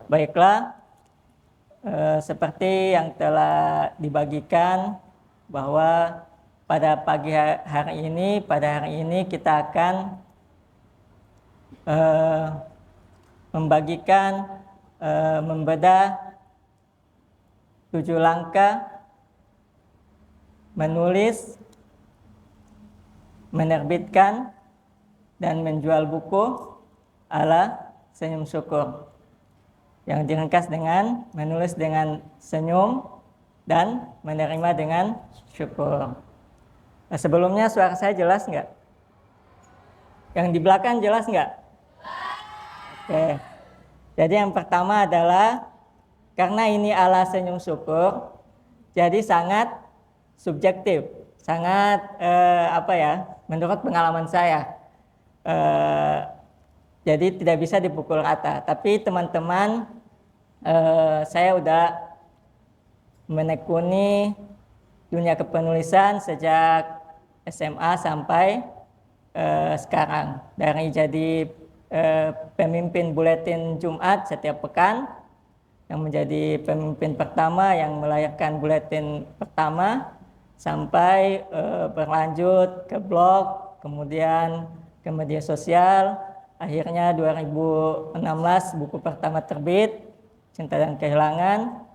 Baiklah, seperti yang telah dibagikan bahwa pada pagi hari ini kita akan membedah 7 langkah menulis, menerbitkan, dan menjual buku ala Senyum Syukur, yang diringkas dengan menulis dengan senyum dan menerima dengan syukur. Nah, sebelumnya suara saya jelas nggak? Yang di belakang jelas nggak? Oke. Jadi yang pertama adalah karena ini ala Senyum Syukur, jadi sangat subjektif, sangat menurut pengalaman saya. Jadi tidak bisa dipukul rata. Tapi teman-teman, saya udah menekuni dunia kepenulisan sejak SMA sampai sekarang. Dari jadi pemimpin buletin Jumat setiap pekan, yang menjadi pemimpin pertama yang melahirkan buletin pertama, sampai berlanjut ke blog, kemudian ke media sosial. Akhirnya 2016 buku pertama terbit, Cinta dan Kehilangan.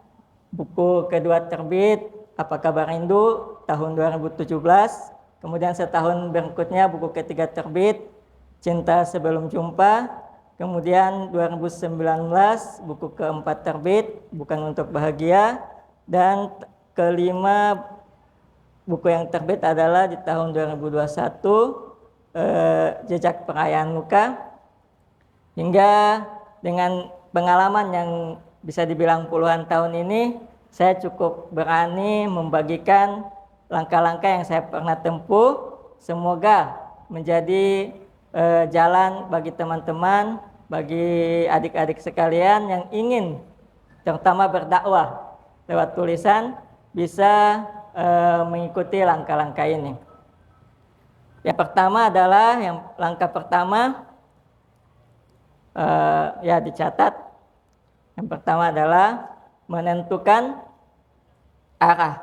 Buku kedua terbit, Apa Kabar Rindu, tahun 2017. Kemudian setahun berikutnya buku ketiga terbit, Cinta Sebelum Jumpa. Kemudian 2019 buku keempat terbit, Bukan Untuk Bahagia. Dan kelima buku yang terbit adalah di tahun 2021, Jejak Perayaan Luka. Hingga dengan pengalaman yang bisa dibilang puluhan tahun ini, saya cukup berani membagikan langkah-langkah yang saya pernah tempuh. Semoga menjadi jalan bagi teman-teman, bagi adik-adik sekalian yang ingin terutama berdakwah lewat tulisan, bisa mengikuti langkah-langkah ini. Yang pertama adalah, langkah pertama dicatat. Yang pertama adalah menentukan arah.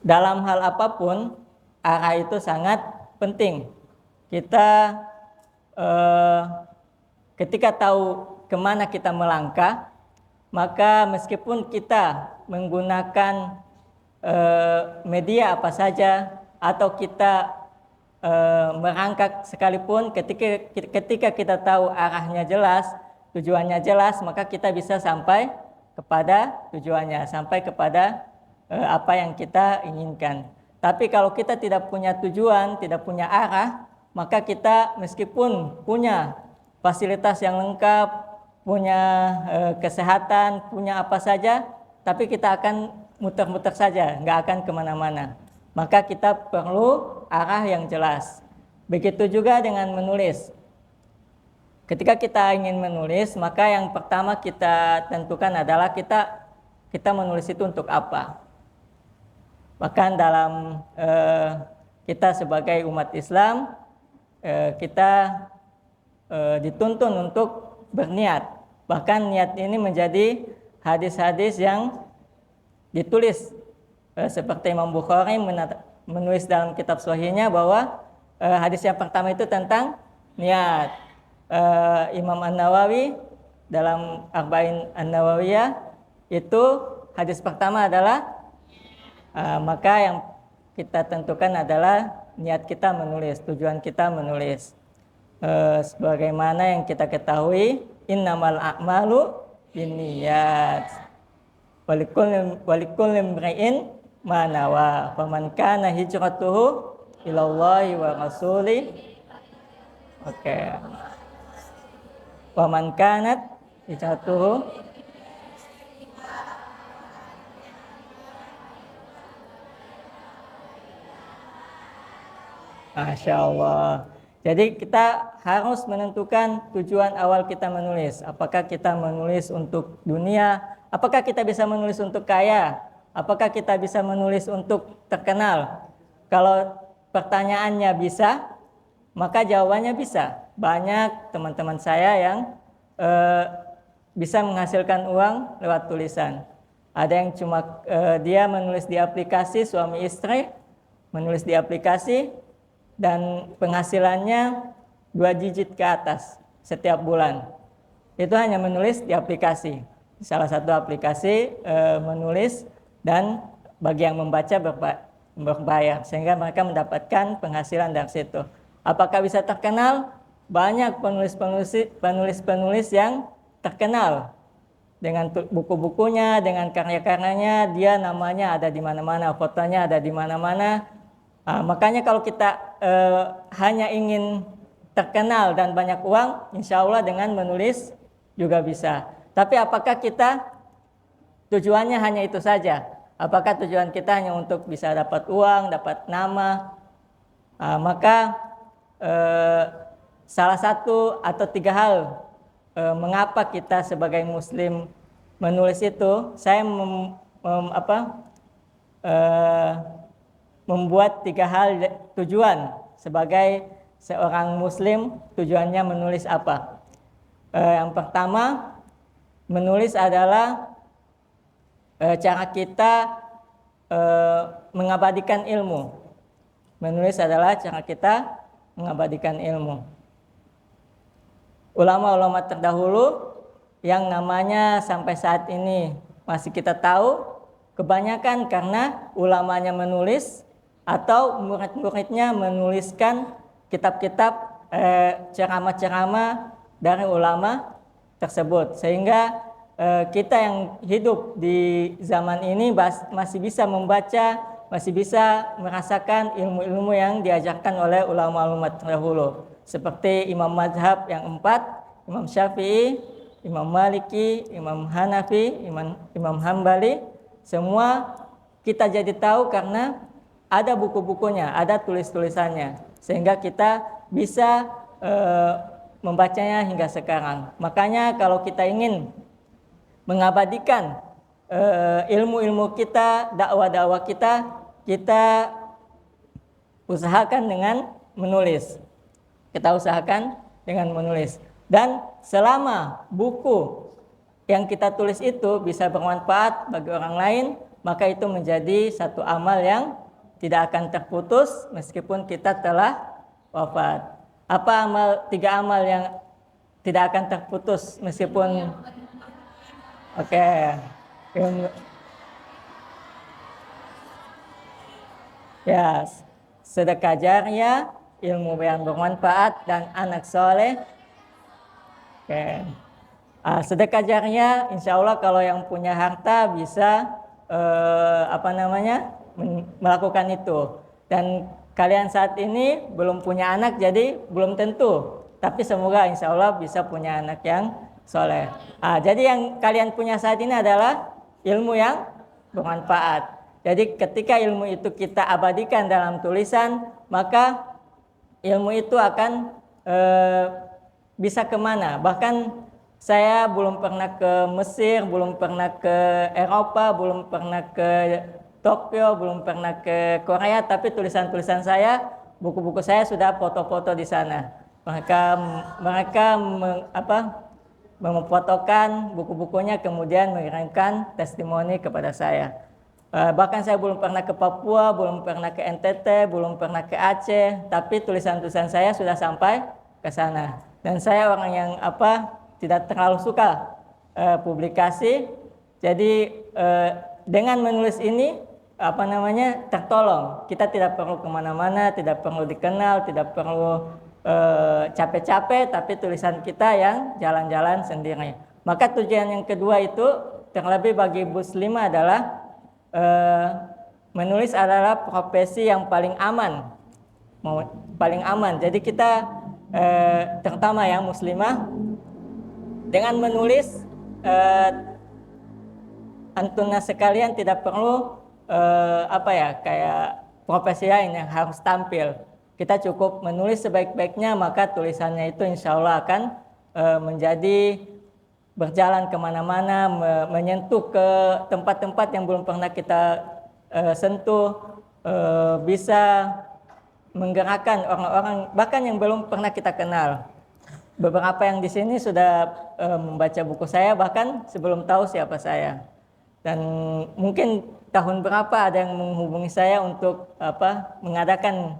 Dalam hal apapun, arah itu sangat penting. Kita ketika tahu kemana kita melangkah, maka meskipun kita menggunakan media apa saja, atau kita merangkak sekalipun, ketika kita tahu arahnya jelas, tujuannya jelas, maka kita bisa sampai kepada tujuannya, sampai kepada apa yang kita inginkan. Tapi kalau kita tidak punya tujuan, tidak punya arah, maka kita meskipun punya fasilitas yang lengkap, punya kesehatan, punya apa saja, tapi kita akan muter-muter saja, nggak akan kemana-mana. Maka kita perlu arah yang jelas. Begitu juga dengan menulis. Ketika kita ingin menulis, maka yang pertama kita tentukan adalah kita menulis itu untuk apa. Bahkan dalam kita sebagai umat Islam, kita dituntun untuk berniat. Bahkan niat ini menjadi hadis-hadis yang ditulis, seperti Imam Bukhari menulis dalam kitab Sahihnya bahwa hadis yang pertama itu tentang niat. Imam An-Nawawi dalam Arba'in An-Nawawiyah itu hadis pertama adalah maka yang kita tentukan adalah niat kita menulis, tujuan kita menulis. Sebagaimana yang kita ketahui, innamal a'malu binniyat. Walikulli imri'in ma nawa. Faman kana hijratuhu ilallahi wa rasulih. Oke. Waman kanat hijratuhu Masya Allah. Jadi kita harus menentukan tujuan awal kita menulis. Apakah kita menulis untuk dunia? Apakah kita bisa menulis untuk kaya? Apakah kita bisa menulis untuk terkenal? Kalau pertanyaannya bisa, maka jawabannya bisa. Banyak teman-teman saya yang bisa menghasilkan uang lewat tulisan. Ada yang cuma dia menulis di aplikasi, suami istri menulis di aplikasi dan penghasilannya 2 digit ke atas setiap bulan. Itu hanya menulis di aplikasi. Salah satu aplikasi menulis, dan bagi yang membaca berbayar sehingga mereka mendapatkan penghasilan dari situ. Apakah bisa terkenal? Banyak penulis yang terkenal dengan buku-bukunya, dengan karya-karyanya, dia namanya ada di mana-mana, fotonya ada di mana-mana. Makanya kalau kita hanya ingin terkenal dan banyak uang, insya Allah dengan menulis juga bisa. Tapi apakah kita tujuannya hanya itu saja? Apakah tujuan kita hanya untuk bisa dapat uang, dapat nama? Maka salah satu atau 3 hal mengapa kita sebagai muslim menulis itu, saya membuat 3 hal tujuan sebagai seorang muslim. Tujuannya menulis apa? Yang pertama, menulis adalah cara kita mengabadikan ilmu. Menulis adalah cara kita mengabadikan ilmu. Ulama-ulama terdahulu yang namanya sampai saat ini masih kita tahu, kebanyakan karena ulamanya menulis atau murid-muridnya menuliskan kitab-kitab ceramah-ceramah dari ulama tersebut, sehingga kita yang hidup di zaman ini masih bisa membaca, masih bisa merasakan ilmu-ilmu yang diajarkan oleh ulama-ulama terdahulu, seperti Imam Mazhab yang 4, Imam Syafi'i, Imam Maliki, Imam Hanafi, Imam Hambali. Semua kita jadi tahu karena ada buku-bukunya, ada tulis-tulisannya, sehingga kita bisa membacanya hingga sekarang. Makanya kalau kita ingin mengabadikan ilmu-ilmu kita, dakwah-dakwah kita usahakan dengan menulis. Kita usahakan dengan menulis. Dan selama buku yang kita tulis itu bisa bermanfaat bagi orang lain, maka itu menjadi satu amal yang tidak akan terputus meskipun kita telah wafat. Apa 3 amal yang tidak akan terputus meskipun ya, sedekah jariyah, ilmu yang bermanfaat, dan anak soleh. Sedekah jariyah, insya Allah kalau yang punya harta bisa melakukan itu. Dan kalian saat ini belum punya anak, jadi belum tentu. Tapi semoga insya Allah bisa punya anak yang soleh. Jadi yang kalian punya saat ini adalah ilmu yang bermanfaat. Jadi ketika ilmu itu kita abadikan dalam tulisan, maka ilmu itu akan bisa kemana. Bahkan saya belum pernah ke Mesir, belum pernah ke Eropa, belum pernah ke Tokyo, belum pernah ke Korea, tapi tulisan-tulisan saya, buku-buku saya sudah foto-foto di sana. Mereka memfotokan buku-bukunya, kemudian mengirimkan testimoni kepada saya. Bahkan saya belum pernah ke Papua, belum pernah ke NTT, belum pernah ke Aceh, tapi tulisan-tulisan saya sudah sampai ke sana. Dan saya orang yang tidak terlalu suka publikasi. Jadi dengan menulis ini tertolong. Kita tidak perlu kemana-mana, tidak perlu dikenal, tidak perlu capek-capek, tapi tulisan kita yang jalan-jalan sendiri. Maka tujuan yang kedua itu, terlebih bagi muslimah, adalah menulis adalah profesi yang paling aman. Jadi kita terutama yang muslimah, dengan menulis antunna sekalian tidak perlu kayak profesi lain yang harus tampil. Kita cukup menulis sebaik-baiknya, maka tulisannya itu insya Allah akan menjadi berjalan kemana-mana, menyentuh ke tempat-tempat yang belum pernah kita sentuh, bisa menggerakkan orang-orang bahkan yang belum pernah kita kenal. Beberapa yang di sini sudah membaca buku saya bahkan sebelum tahu siapa saya. Dan mungkin tahun berapa ada yang menghubungi saya untuk mengadakan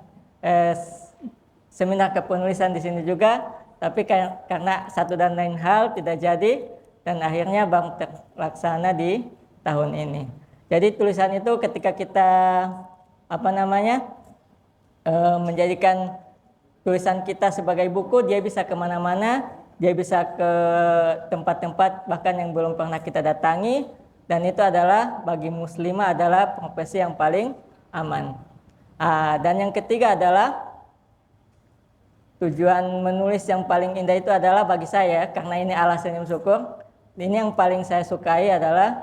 seminar kepenulisan di sini juga, tapi karena satu dan lain hal tidak jadi dan akhirnya baru terlaksana di tahun ini. Jadi tulisan itu ketika kita menjadikan tulisan kita sebagai buku, dia bisa kemana-mana, dia bisa ke tempat-tempat bahkan yang belum pernah kita datangi, dan itu adalah bagi muslimah adalah profesi yang paling aman. Dan yang ketiga adalah tujuan menulis yang paling indah itu adalah bagi saya, karena ini alasannya syukur, ini yang paling saya sukai adalah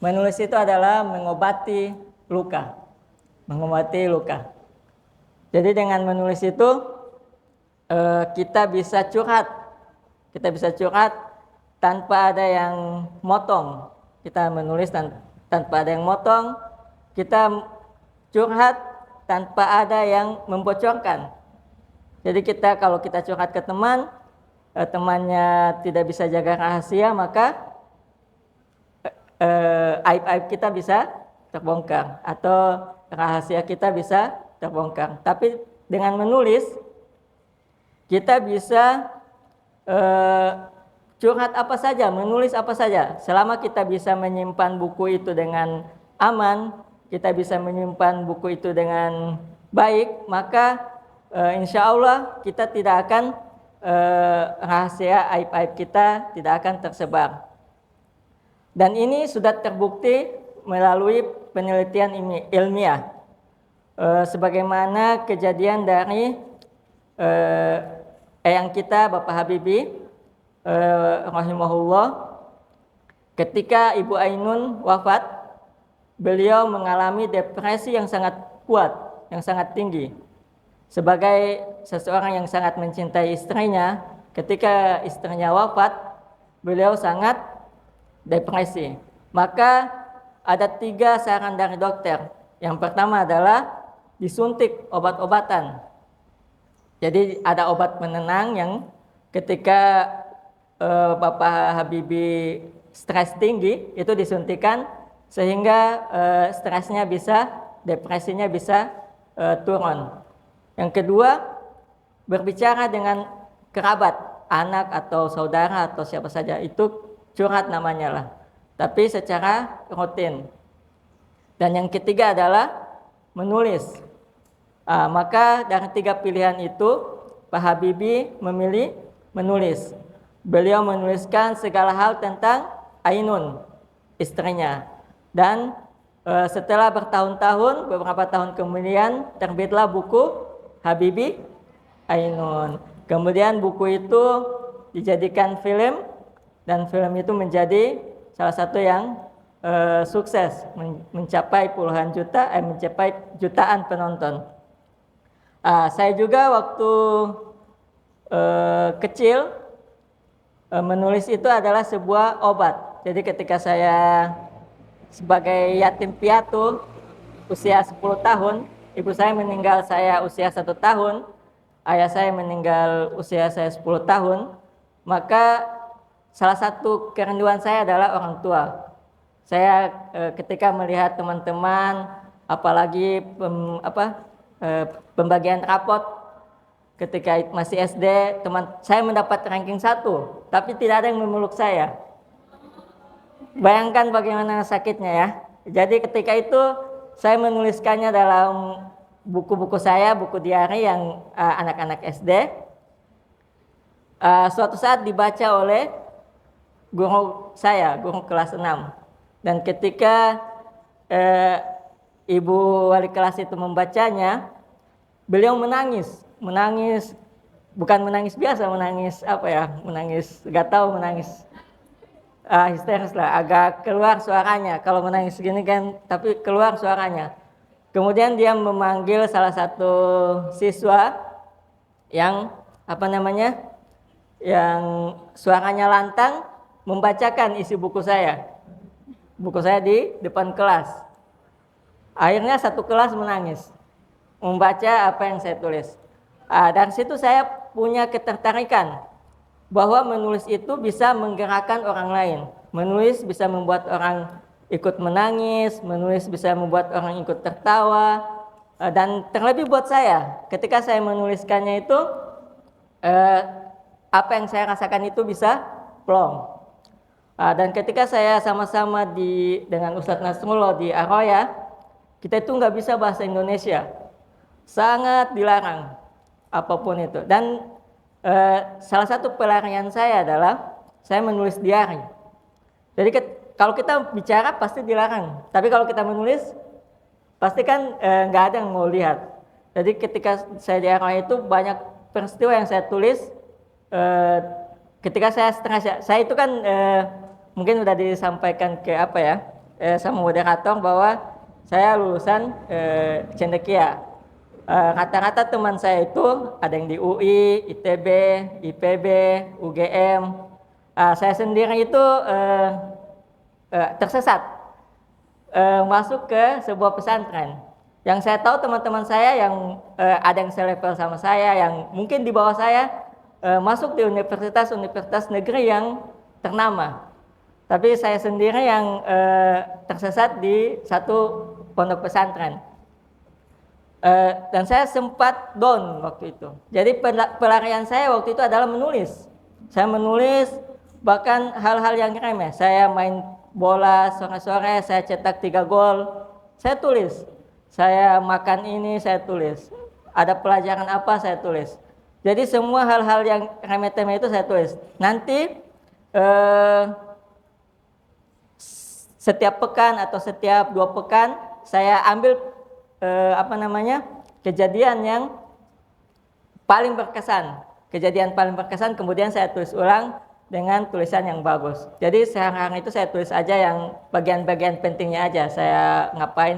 menulis itu adalah mengobati luka. Jadi dengan menulis itu kita bisa curhat tanpa ada yang motong. Kita menulis tanpa ada yang motong, kita curhat tanpa ada yang membocorkan. Jadi kalau kita curhat ke teman, temannya tidak bisa jaga rahasia, maka aib-aib kita bisa terbongkar atau rahasia kita bisa terbongkar. Tapi dengan menulis kita bisa curhat apa saja, menulis apa saja. Selama kita bisa menyimpan buku itu dengan aman, kita bisa menyimpan buku itu dengan baik, maka insya Allah kita tidak akan rahasia aib-aib kita tidak akan tersebar. Dan ini sudah terbukti melalui penelitian ilmiah. Sebagaimana kejadian dari eyang kita Bapak Habibie rahimahullah, ketika Ibu Ainun wafat, beliau mengalami depresi yang sangat kuat, yang sangat tinggi. Sebagai seseorang yang sangat mencintai istrinya, ketika istrinya wafat, beliau sangat depresi. Maka ada 3 saran dari dokter. Yang pertama adalah disuntik obat-obatan. Jadi ada obat penenang yang ketika Bapak Habibie stres tinggi itu disuntikan sehingga stresnya bisa, depresinya bisa turun. Yang kedua, berbicara dengan kerabat, anak atau saudara atau siapa saja, itu curhat namanya lah, tapi secara rutin. Dan yang ketiga adalah menulis. Maka dari 3 pilihan itu Pak Habibie memilih menulis. Beliau menuliskan segala hal tentang Ainun, istrinya. Dan setelah bertahun-tahun, beberapa tahun kemudian terbitlah buku Habibie Ainun. Kemudian buku itu dijadikan film dan film itu menjadi salah satu yang sukses, mencapai puluhan juta, mencapai jutaan penonton. Saya juga waktu kecil menulis itu adalah sebuah obat. Jadi ketika saya sebagai yatim piatu usia 10 tahun, ibu saya meninggal saya usia 1 tahun, ayah saya meninggal usia saya 10 tahun, maka salah satu kerinduan saya adalah orang tua. Saya ketika melihat teman-teman, apalagi pembagian rapot ketika masih SD, teman saya mendapat ranking 1, tapi tidak ada yang memeluk saya. Bayangkan bagaimana sakitnya ya. Jadi ketika itu saya menuliskannya dalam buku-buku saya, buku diari yang anak-anak SD. Suatu saat dibaca oleh guru saya, guru kelas 6. Dan ketika ibu wali kelas itu membacanya, beliau menangis, bukan menangis biasa, menangis gak tahu, menangis histeris lah, agak keluar suaranya. Kalau menangis gini kan, tapi keluar suaranya. Kemudian dia memanggil salah satu siswa yang yang suaranya lantang, membacakan isi buku saya. Buku saya di depan kelas. Akhirnya satu kelas menangis. membaca apa yang saya tulis. Dari situ saya punya ketertarikan bahwa menulis itu bisa menggerakkan orang lain. Menulis bisa membuat orang ikut menangis, menulis bisa membuat orang ikut tertawa. Dan terlebih buat saya, ketika saya menuliskannya itu, apa yang saya rasakan itu bisa plong. Dan ketika saya sama-sama dengan Ustadz Nasrullah di Aroya, kita itu nggak bisa bahasa Indonesia, sangat dilarang apapun itu. Dan salah satu pelarian saya adalah saya menulis diari. Jadi kalau kita bicara pasti dilarang, tapi kalau kita menulis pasti kan nggak ada yang mau lihat. Jadi ketika saya di Aroya itu banyak peristiwa yang saya tulis. Ketika saya stres, saya itu kan mungkin sudah disampaikan ke sama moderator bahwa saya lulusan cendekia. Rata-rata teman saya itu ada yang di UI, ITB, IPB, UGM. Saya sendiri itu tersesat masuk ke sebuah pesantren. Yang saya tahu teman-teman saya yang ada yang selevel sama saya, yang mungkin di bawah saya, masuk di universitas negeri yang ternama. Tapi saya sendiri yang tersesat di satu pondok pesantren. Dan saya sempat down waktu itu. Jadi pelarian saya waktu itu adalah menulis. Saya menulis bahkan hal-hal yang remeh. Saya main bola sore-sore, saya cetak 3 gol, saya tulis. Saya makan ini, saya tulis. Ada pelajaran apa, saya tulis. Jadi semua hal-hal yang remeh-temeh itu saya tulis. Nanti setiap pekan atau setiap 2 pekan saya ambil kejadian yang paling berkesan. Kejadian paling berkesan kemudian saya tulis ulang dengan tulisan yang bagus. Jadi sekarang itu saya tulis aja yang bagian-bagian pentingnya aja. Saya ngapain.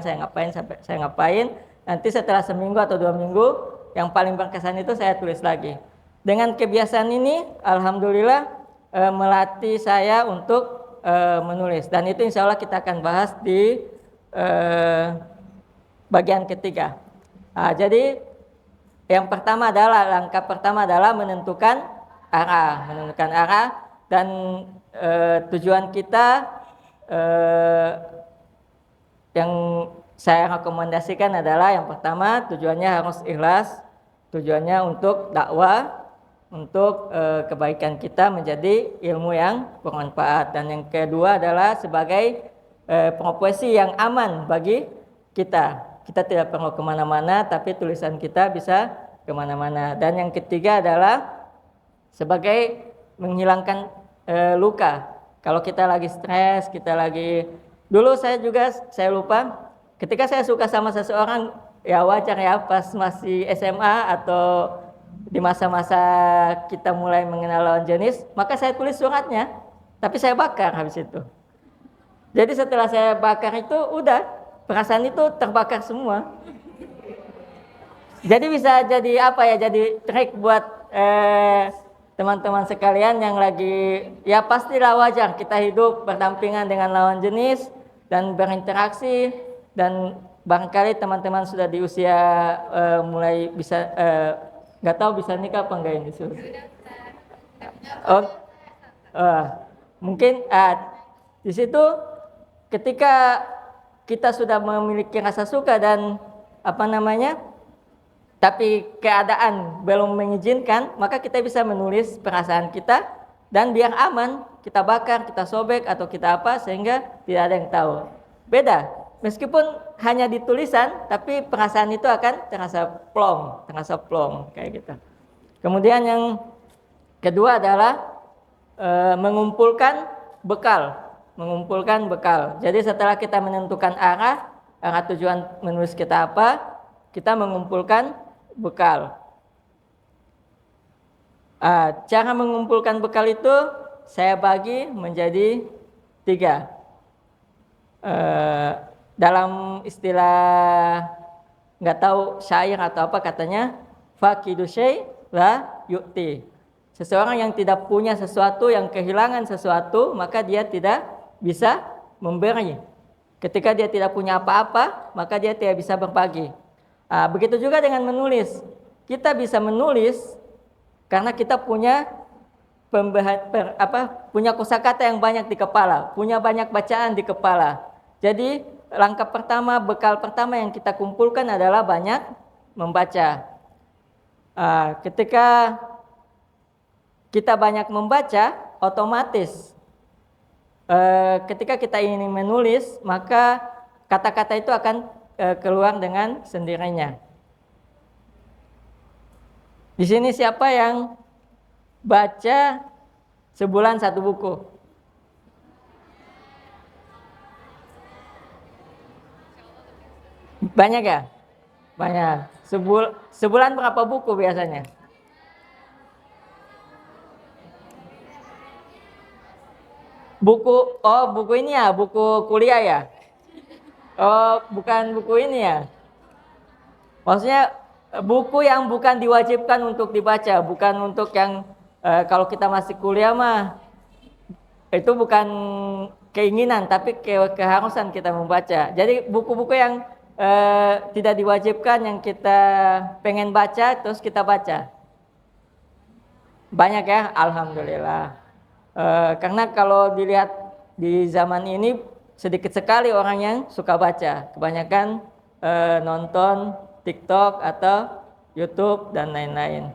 Nanti setelah seminggu atau 2 minggu yang paling berkesan itu saya tulis lagi. Dengan kebiasaan ini alhamdulillah melatih saya untuk menulis. Dan itu insya Allah kita akan bahas di bagian ketiga. Jadi langkah pertama adalah menentukan arah dan tujuan kita yang saya rekomendasikan adalah yang pertama tujuannya harus ikhlas, tujuannya untuk dakwah, untuk kebaikan kita menjadi ilmu yang bermanfaat, dan yang kedua adalah sebagai profesi yang aman bagi kita. Kita tidak perlu kemana-mana, tapi tulisan kita bisa kemana-mana. Dan yang ketiga adalah sebagai menghilangkan luka. Kalau kita lagi stres, dulu saya lupa, ketika saya suka sama seseorang, ya wajar ya pas masih SMA atau di masa-masa kita mulai mengenal lawan jenis, maka saya tulis suratnya, tapi saya bakar habis itu. Jadi setelah saya bakar itu udah, perasaan itu terbakar semua. Jadi bisa jadi jadi trik buat teman-teman sekalian yang lagi, ya pastilah wajar kita hidup berdampingan dengan lawan jenis dan berinteraksi, dan barangkali teman-teman sudah di usia mulai bisa nggak tahu bisa nikah apa enggak ini mungkin di situ ketika kita sudah memiliki rasa suka dan tapi keadaan belum mengizinkan, maka kita bisa menulis perasaan kita dan biar aman, kita bakar, kita sobek atau kita sehingga tidak ada yang tahu. Beda, meskipun hanya di tulisan, tapi perasaan itu akan terasa plong kayak gitu. Kemudian yang kedua adalah mengumpulkan bekal. Jadi setelah kita menentukan arah tujuan menulis kita kita mengumpulkan bekal. Cara mengumpulkan bekal itu saya bagi menjadi 3. Dalam istilah nggak tahu syair atau apa, katanya faqidu syai' la yu'ti. Seseorang yang tidak punya sesuatu, yang kehilangan sesuatu, maka dia tidak bisa memberi. Ketika dia tidak punya apa-apa, maka dia tidak bisa berbagi. Begitu juga dengan menulis. Kita bisa menulis karena kita punya punya kosakata yang banyak di kepala, punya banyak bacaan di kepala. Jadi langkah pertama, bekal pertama yang kita kumpulkan adalah banyak membaca. Ketika kita banyak membaca, otomatis ketika kita ingin menulis, maka kata-kata itu akan keluar dengan sendirinya. Di sini siapa yang baca sebulan satu buku? Banyak ya? Banyak. Sebulan berapa buku biasanya? Buku ini ya, buku kuliah ya? Oh, bukan buku ini ya? Maksudnya buku yang bukan diwajibkan untuk dibaca, bukan untuk yang kalau kita masih kuliah mah itu bukan keinginan tapi keharusan kita membaca. Jadi buku-buku yang tidak diwajibkan yang kita pengen baca terus kita baca. Banyak ya, alhamdulillah. Karena kalau dilihat di zaman ini sedikit sekali orang yang suka baca. Kebanyakan nonton TikTok atau YouTube dan lain-lain.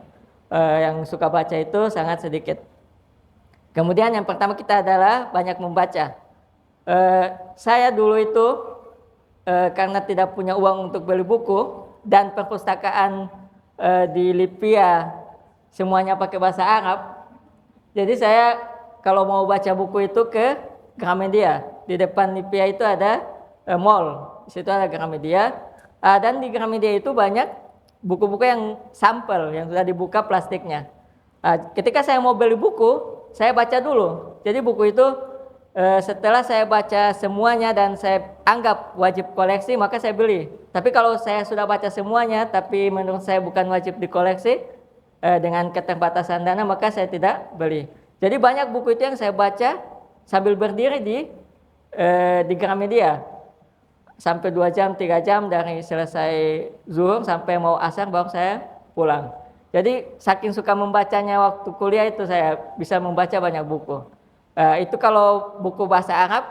Yang suka baca itu sangat sedikit. Kemudian yang pertama kita adalah banyak membaca. Saya dulu itu karena tidak punya uang untuk beli buku dan perpustakaan di Lipia semuanya pakai bahasa Arab. Jadi saya kalau mau baca buku itu ke Gramedia. Di depan Lipia itu ada mall. Di situ ada Gramedia. Dan di Gramedia itu banyak buku-buku yang sampel yang sudah dibuka plastiknya. Ketika saya mau beli buku, saya baca dulu. Jadi buku itu setelah saya baca semuanya dan saya anggap wajib koleksi, maka saya beli. Tapi kalau saya sudah baca semuanya, tapi menurut saya bukan wajib dikoleksi, dengan keterbatasan dana, maka saya tidak beli. Jadi banyak buku itu yang saya baca sambil berdiri di Gramedia. Sampai 2 jam, 3 jam dari selesai zuhur sampai mau asar baru saya pulang. Jadi saking suka membacanya waktu kuliah itu saya bisa membaca banyak buku. Itu kalau buku bahasa Arab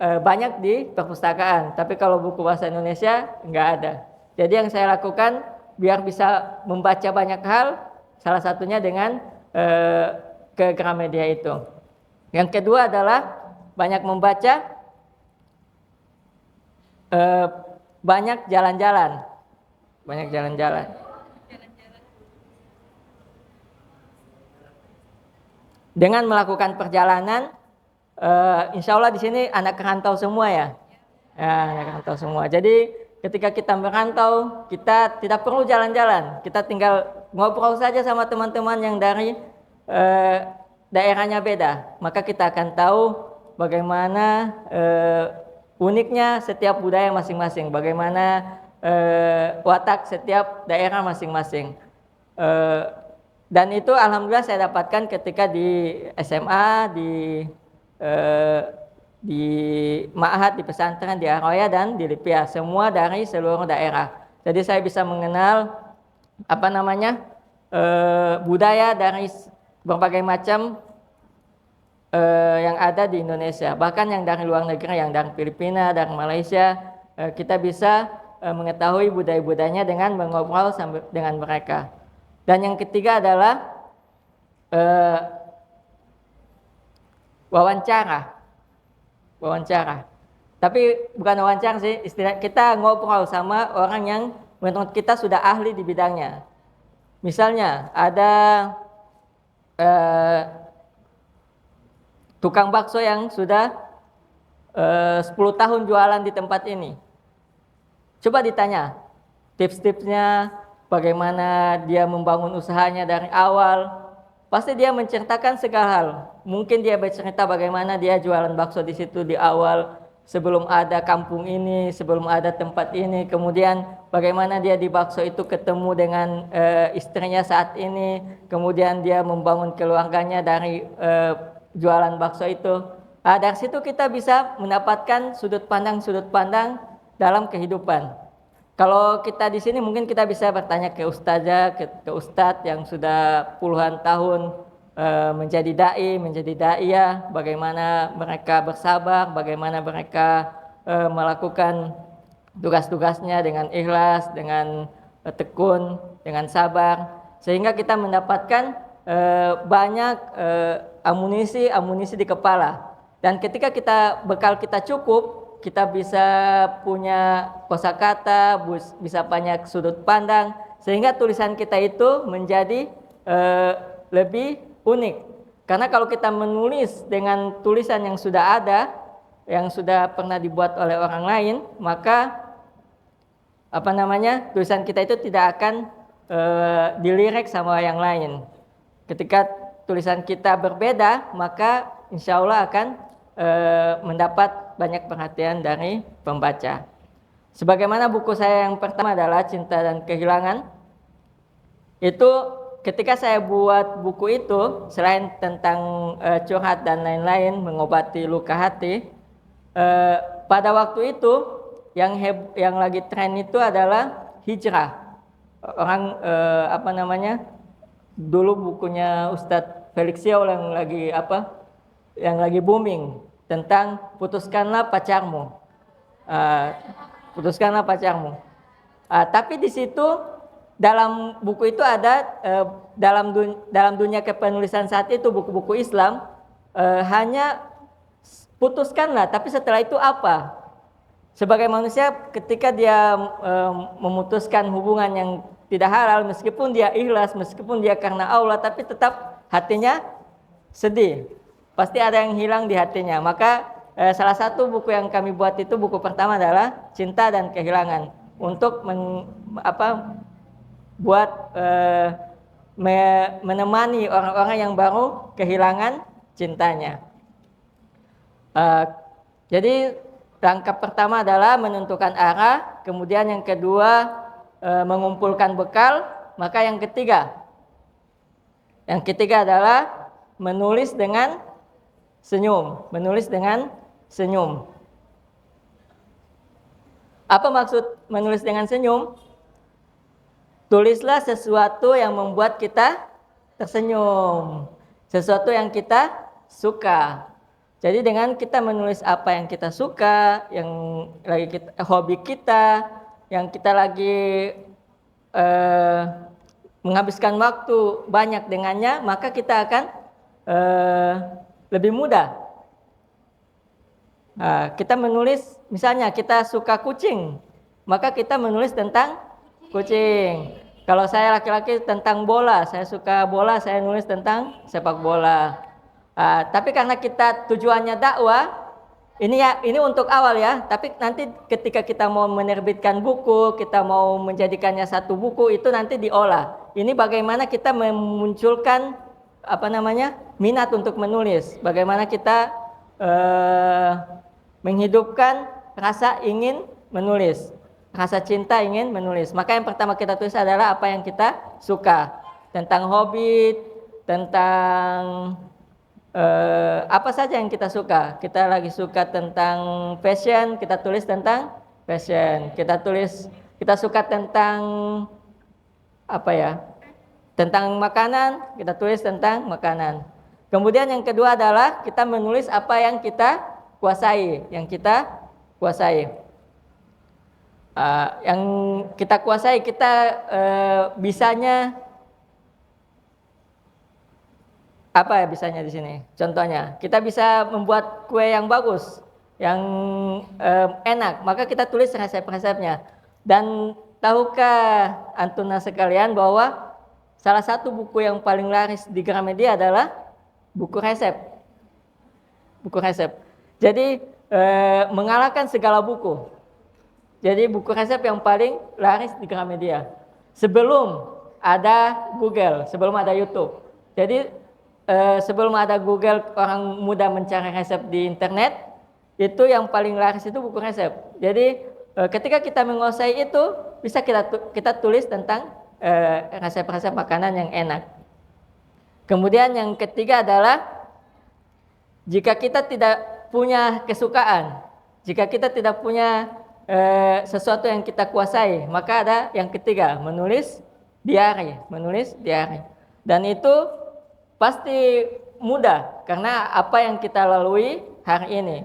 banyak di perpustakaan, tapi kalau buku bahasa Indonesia enggak ada. Jadi yang saya lakukan biar bisa membaca banyak hal, salah satunya dengan ke Gramedia itu. Yang kedua adalah banyak membaca, banyak jalan-jalan. Banyak jalan-jalan. Dengan melakukan perjalanan, insya Allah di sini anak rantau semua ya. Anak rantau semua. Jadi ketika kita merantau, kita tidak perlu jalan-jalan. Kita tinggal ngobrol saja sama teman-teman yang dari daerahnya beda. Maka kita akan tahu bagaimana uniknya setiap budaya masing-masing. Bagaimana watak setiap daerah masing-masing. Dan itu alhamdulillah saya dapatkan ketika di SMA, di ma'had, di pesantren, di Aroya dan di Lipia, semua dari seluruh daerah. Jadi saya bisa mengenal budaya dari berbagai macam yang ada di Indonesia, bahkan yang dari luar negeri, yang dari Filipina, dari Malaysia, kita bisa mengetahui budaya-budayanya dengan mengobrol dengan mereka. Dan yang ketiga adalah wawancara. Tapi bukan wawancara sih, istilah kita ngobrol sama orang yang menurut kita sudah ahli di bidangnya. Misalnya ada tukang bakso yang sudah 10 tahun jualan di tempat ini. Coba ditanya tips-tipsnya, bagaimana dia membangun usahanya dari awal. Pasti dia menceritakan segala hal. Mungkin dia bercerita bagaimana dia jualan bakso di situ di awal, sebelum ada kampung ini, sebelum ada tempat ini. Kemudian bagaimana dia di bakso itu ketemu dengan istrinya saat ini. Kemudian dia membangun keluarganya dari jualan bakso itu. Dari situ kita bisa mendapatkan sudut pandang dalam kehidupan. Kalau kita di sini mungkin kita bisa bertanya ke ustazah, ke ustadz yang sudah puluhan tahun menjadi dai, menjadi daiyah, bagaimana mereka bersabar, bagaimana mereka melakukan tugas-tugasnya dengan ikhlas, dengan tekun, dengan sabar, sehingga kita mendapatkan banyak amunisi di kepala. Dan ketika bekal kita cukup, kita bisa punya kosakata, bisa banyak sudut pandang, sehingga tulisan kita itu menjadi lebih unik. Karena kalau kita menulis dengan tulisan yang sudah ada, yang sudah pernah dibuat oleh orang lain, maka tulisan kita itu tidak akan dilirik sama yang lain. Ketika tulisan kita berbeda, maka insya Allah akan mendapat banyak perhatian dari pembaca. Sebagaimana buku saya yang pertama adalah Cinta dan Kehilangan, itu ketika saya buat buku itu, selain tentang curhat dan lain-lain, mengobati luka hati, pada waktu itu yang lagi tren itu adalah hijrah. Orang dulu bukunya Ustadz Felix Yao yang lagi booming tentang putuskanlah pacarmu. Putuskanlah pacarmu. Tapi di situ dalam buku itu ada dalam dunia kepenulisan saat itu, buku-buku Islam hanya putuskanlah, tapi setelah itu apa? Sebagai manusia ketika dia memutuskan hubungan yang tidak halal, meskipun dia ikhlas, meskipun dia karena Allah, tapi tetap hatinya sedih. Pasti ada yang hilang di hatinya. Maka salah satu buku yang kami buat itu, buku pertama adalah Cinta dan Kehilangan, untuk menemani orang-orang yang baru kehilangan cintanya. Jadi langkah pertama adalah menentukan arah, kemudian yang kedua mengumpulkan bekal, maka yang ketiga adalah menulis dengan senyum. Apa maksud menulis dengan senyum? Tulislah sesuatu yang membuat kita tersenyum, sesuatu yang kita suka. Jadi dengan kita menulis apa yang kita suka, yang lagi hobi kita, yang kita lagi menghabiskan waktu banyak dengannya, maka kita akan lebih mudah. Kita menulis, misalnya kita suka kucing, maka kita menulis tentang kucing. Kalau saya laki-laki tentang bola, saya suka bola, saya nulis tentang sepak bola. Tapi karena kita tujuannya dakwah, ini untuk awal ya. Tapi nanti ketika kita mau menerbitkan buku, kita mau menjadikannya satu buku, itu nanti diolah. Ini bagaimana kita memunculkan minat untuk menulis. Bagaimana kita menghidupkan rasa ingin menulis, rasa cinta ingin menulis. Maka yang pertama kita tulis adalah apa yang kita suka, tentang hobi, tentang apa saja yang kita suka. Kita lagi suka tentang fashion, kita tulis tentang fashion. Kita suka tentang tentang makanan, kita tulis tentang makanan. Kemudian yang kedua adalah kita menulis apa yang kita kuasai, yang kita kuasai, kita bisanya apa ya bisanya di sini? Contohnya, kita bisa membuat kue yang bagus, yang enak, maka kita tulis resep-resepnya. Dan tahukah antuna sekalian bahwa salah satu buku yang paling laris di Gramedia adalah buku resep. Jadi mengalahkan segala buku. Jadi buku resep yang paling laris di Gramedia. Sebelum ada Google, sebelum ada YouTube. Jadi sebelum ada Google, orang mudah mencari resep di internet, itu yang paling laris itu buku resep. Jadi ketika kita menguasai itu, bisa kita tulis tentang resep-resep makanan yang enak. Kemudian yang ketiga adalah jika kita tidak punya kesukaan, jika kita tidak punya sesuatu yang kita kuasai. Maka ada yang ketiga, menulis diary, menulis diary. Dan itu pasti mudah karena apa yang kita lalui hari ini.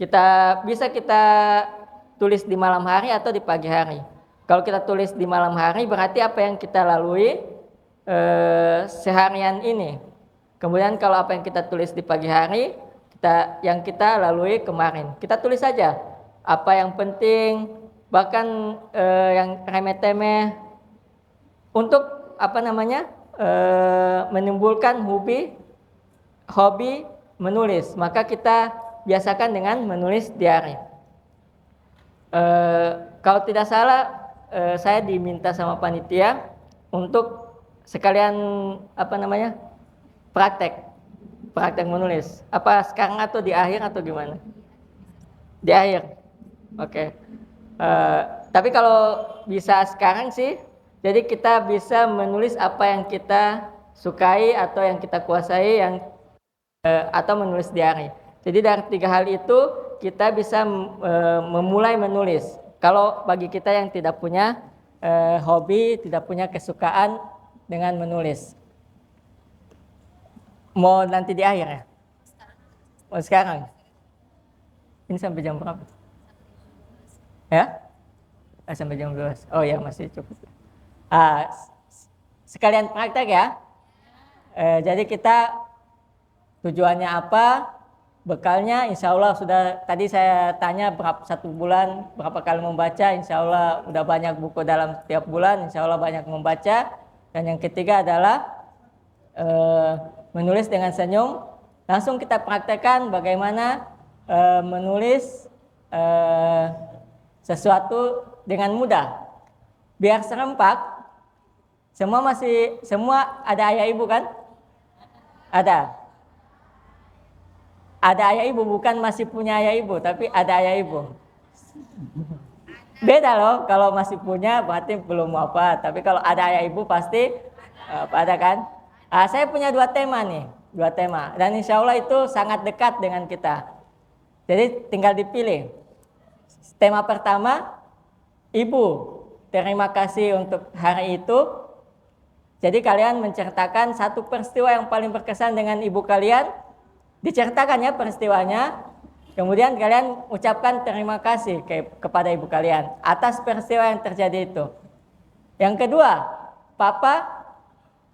Kita tulis di malam hari atau di pagi hari. Kalau kita tulis di malam hari berarti apa yang kita lalui seharian ini. Kemudian kalau apa yang kita tulis di pagi hari, yang kita lalui kemarin. Kita tulis saja apa yang penting, bahkan yang remeh-temeh untuk menimbulkan hobi menulis. Maka kita biasakan dengan menulis diary. Kalau tidak salah, saya diminta sama panitia untuk sekalian praktek menulis. Apa sekarang atau di akhir atau gimana? Di akhir. Oke. Tapi kalau bisa sekarang sih, jadi kita bisa menulis apa yang kita sukai atau yang kita kuasai, atau menulis diary. Jadi dari 3 hal itu kita bisa memulai menulis. Kalau bagi kita yang tidak punya hobi, tidak punya kesukaan dengan menulis. Mau nanti di akhir ya? Mau sekarang? Ini sampai jam berapa? Ya? Sampai jam 12. Oh ya, masih cukup. Sekalian praktek ya. Jadi kita tujuannya apa? Bekalnya insya Allah sudah, tadi saya tanya satu bulan berapa kali membaca, insya Allah udah banyak buku dalam setiap bulan, insya Allah banyak membaca. Dan yang ketiga adalah menulis dengan senyum. Langsung kita praktekkan bagaimana menulis sesuatu dengan mudah, biar serempak. Semua ada ayah ibu kan? Ada ayah ibu, bukan masih punya ayah ibu, tapi ada ayah ibu. Beda loh, kalau masih punya berarti belum apa, tapi kalau ada ayah ibu pasti ada kan? Saya punya 2 tema nih, 2 tema, dan insya Allah itu sangat dekat dengan kita. Jadi tinggal dipilih. Tema pertama, Ibu, terima kasih untuk hari itu. Jadi kalian menceritakan satu peristiwa yang paling berkesan dengan ibu kalian. Diceritakan ya peristiwanya. Kemudian kalian ucapkan terima kasih kepada ibu kalian atas peristiwa yang terjadi itu. Yang kedua, Papa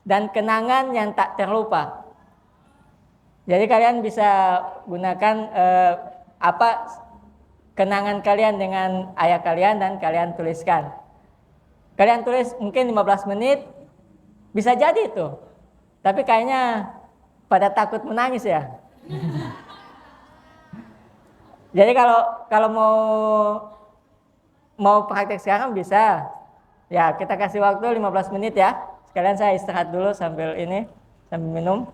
dan kenangan yang tak terlupa. Jadi kalian bisa gunakan kenangan kalian dengan ayah kalian dan kalian tuliskan. Kalian tulis mungkin 15 menit, bisa jadi itu. Tapi kayaknya pada takut menangis ya. Jadi kalau mau praktek sekarang bisa. Ya, kita kasih waktu 15 menit ya. Sekalian saya istirahat dulu sambil minum.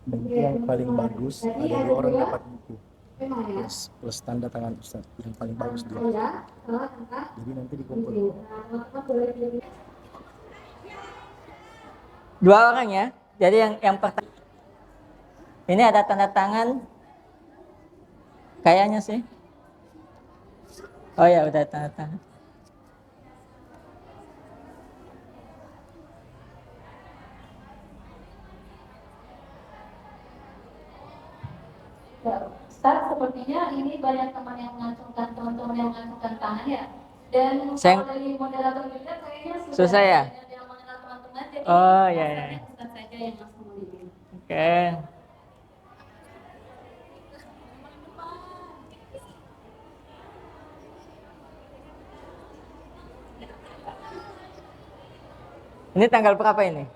Yang paling bagus ada 2 orang dapat buku plus tanda tangan Ustaz yang paling bagus dia. Jadi nanti dikumpul 2 orang ya. Jadi yang pertama ini ada tanda tangan kayaknya sih. Oh ya, udah tanda tangan. Ustaz, sepertinya ini banyak teman-teman yang mengacungkan tangan ya. Dan kalau dari moderator juga kayaknya susah ya. Yang mengenal teman-teman, jadi oh ya. Ustaz saja yang langsung memilih. Oke. Ini tanggal berapa ini?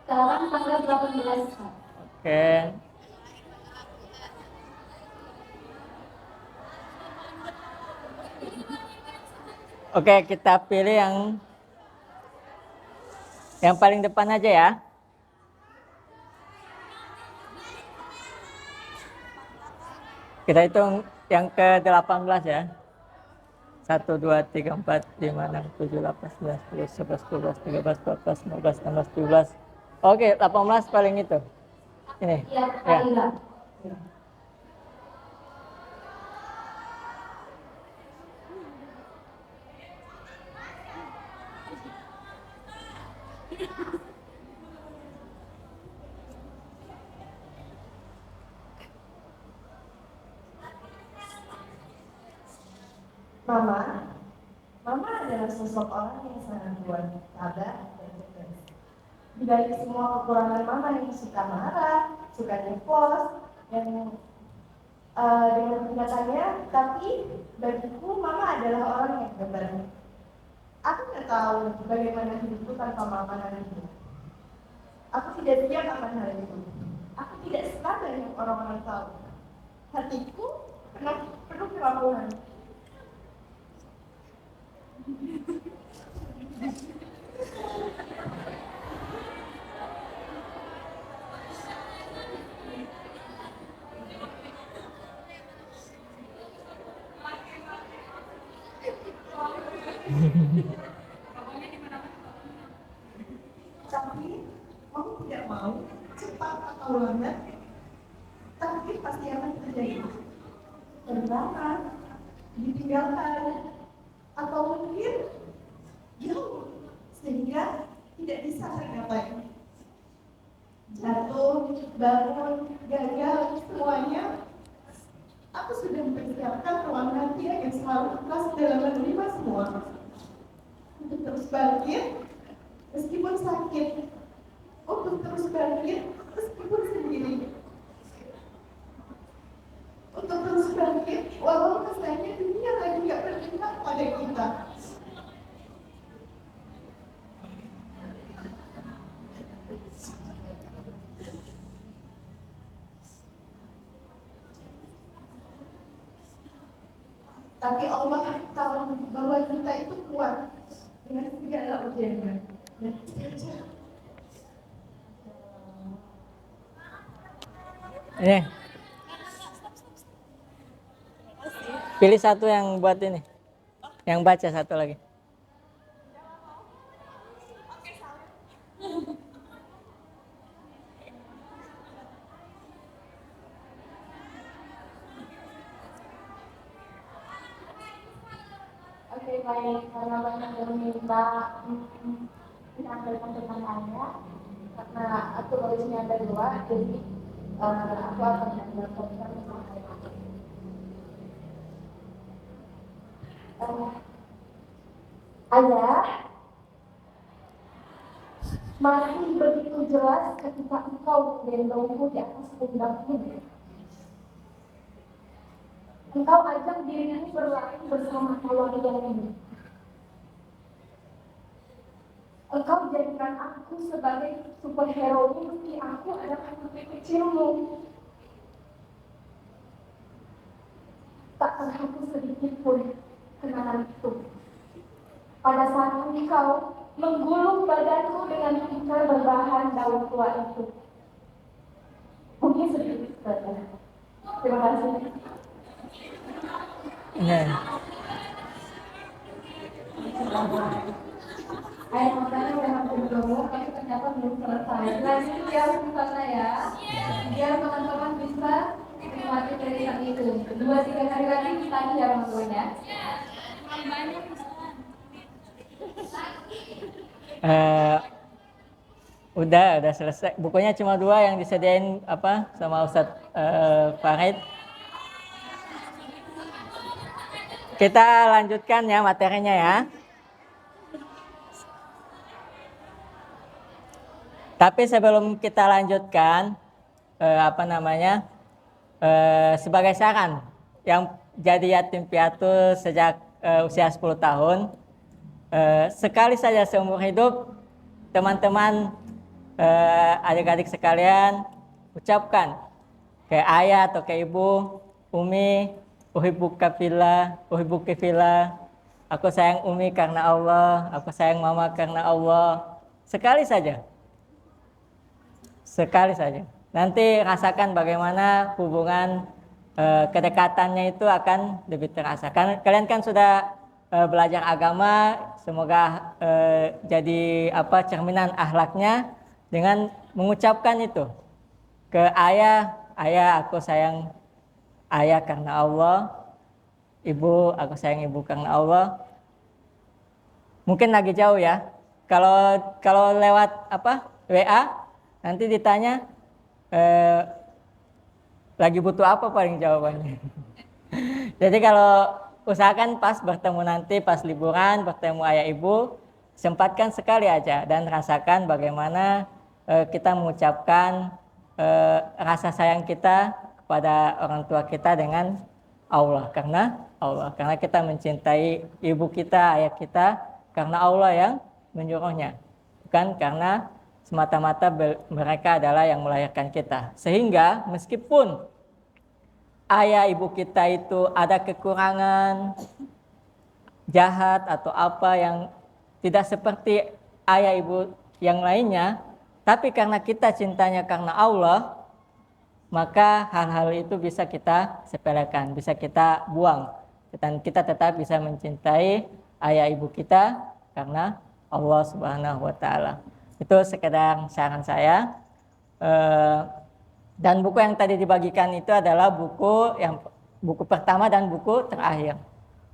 Sekarang tanggal 18. Oke. Oke, kita pilih yang paling depan aja ya. Kita hitung yang ke-18 ya. 1, 2, 3, 4, 5, 6, 7, 8, 9, 10, 11, 12, 13, 14, 15, 16, 17. Oke, 18 paling itu. Ini. Ya, Ya. Mama, Mama adalah sosok orang yang sangat kuat, sabar, dan tegas. Di balik semua kekurangan Mama yang suka marah, suka nepos, dan dengan kenyataannya, tapi bagiku Mama adalah orang yang benar. Aku nggak tahu bagaimana hidupku tanpa Mama nanti. Aku tidak siap akan hal itu. Aku tidak sepadan yang orang-orang tahu. Hatiku penuh kerapuhan. Tapi kamu tidak mau cepat atau lambat, tapi pasti akan terjadi. Pertama, ditinggalkan, atau mungkin jauh sehingga tidak bisa tercapai. Jatuh, bangun, gagal, semuanya. Aku sudah mempersiapkan ruang hati yang selalu ikhlas dalam menerima semua. Untuk terus bangkit, meskipun sakit. Untuk terus bangkit, meskipun sendiri. Untuk terus bangkit, walau kesannya dunia lagi gak berpihak pada kita. Tapi Allah tahu bahwa kita itu kuat dengan segala ujiannya. Ini. Pilih satu yang buat ini. Yang baca satu lagi. Oke, baik. Karena banyak yang minta menyampaikan pertanyaannya, karena aku nulisnya ada dua, jadi aku akan menyampaikan pertanyaannya. Ayah, masih begitu jelas ketika engkau menggendongku di atas pundakmu. Engkau ajak dirimu berlari bersama kawan ini. Engkau jadikan aku sebagai superhero meski aku adalah putri kecilmu. Tak terhapus sedikit pun kenangan itu. Pada saat engkau menggulung badanku dengan tikar berbahan daun tua itu. Mungkin sedikit saja. Terima kasih. Ayah makanya udah hampir dulu, tapi ternyata belum selesai. Lanjut ya di sana ya, biar teman-teman bisa menikmati tulisan itu. 2-3 kali lagi ditanya ya teman-teman ya. Udah selesai. Bukunya cuma 2 yang disediain sama Ustadz Farid. Kita lanjutkan ya materinya ya. Tapi sebelum kita lanjutkan, sebagai saran yang jadi yatim piatu sejak usia 10 tahun, sekali saja seumur hidup, teman-teman, adik-adik sekalian, ucapkan ke ayah atau ke ibu, Umi, uhibbuka fillah, uhibbuki fillah, aku sayang Umi karena Allah, aku sayang Mama karena Allah. Sekali saja. Nanti rasakan bagaimana hubungan kedekatannya itu akan lebih terasa. Kalian kan sudah belajar agama, semoga jadi cerminan akhlaknya dengan mengucapkan itu ke ayah, aku sayang ayah karena Allah, ibu, aku sayang ibu karena Allah. Mungkin lagi jauh ya, kalau lewat WA nanti ditanya lagi butuh apa paling jawabannya. Jadi kalau usahakan pas bertemu nanti, pas liburan, bertemu ayah ibu, sempatkan sekali aja dan rasakan bagaimana kita mengucapkan rasa sayang kita kepada orang tua kita dengan Allah. Karena kita mencintai ibu kita, ayah kita, karena Allah yang menyuruhnya. Bukan karena semata-mata mereka adalah yang melahirkan kita. Sehingga meskipun ayah ibu kita itu ada kekurangan, jahat atau apa yang tidak seperti ayah ibu yang lainnya, tapi karena kita cintanya karena Allah, maka hal-hal itu bisa kita sepelekan, bisa kita buang. Dan kita tetap bisa mencintai ayah ibu kita karena Allah Subhanahu wa Ta'ala. Itu sekedar saran saya. Dan buku yang tadi dibagikan itu adalah buku pertama dan buku terakhir.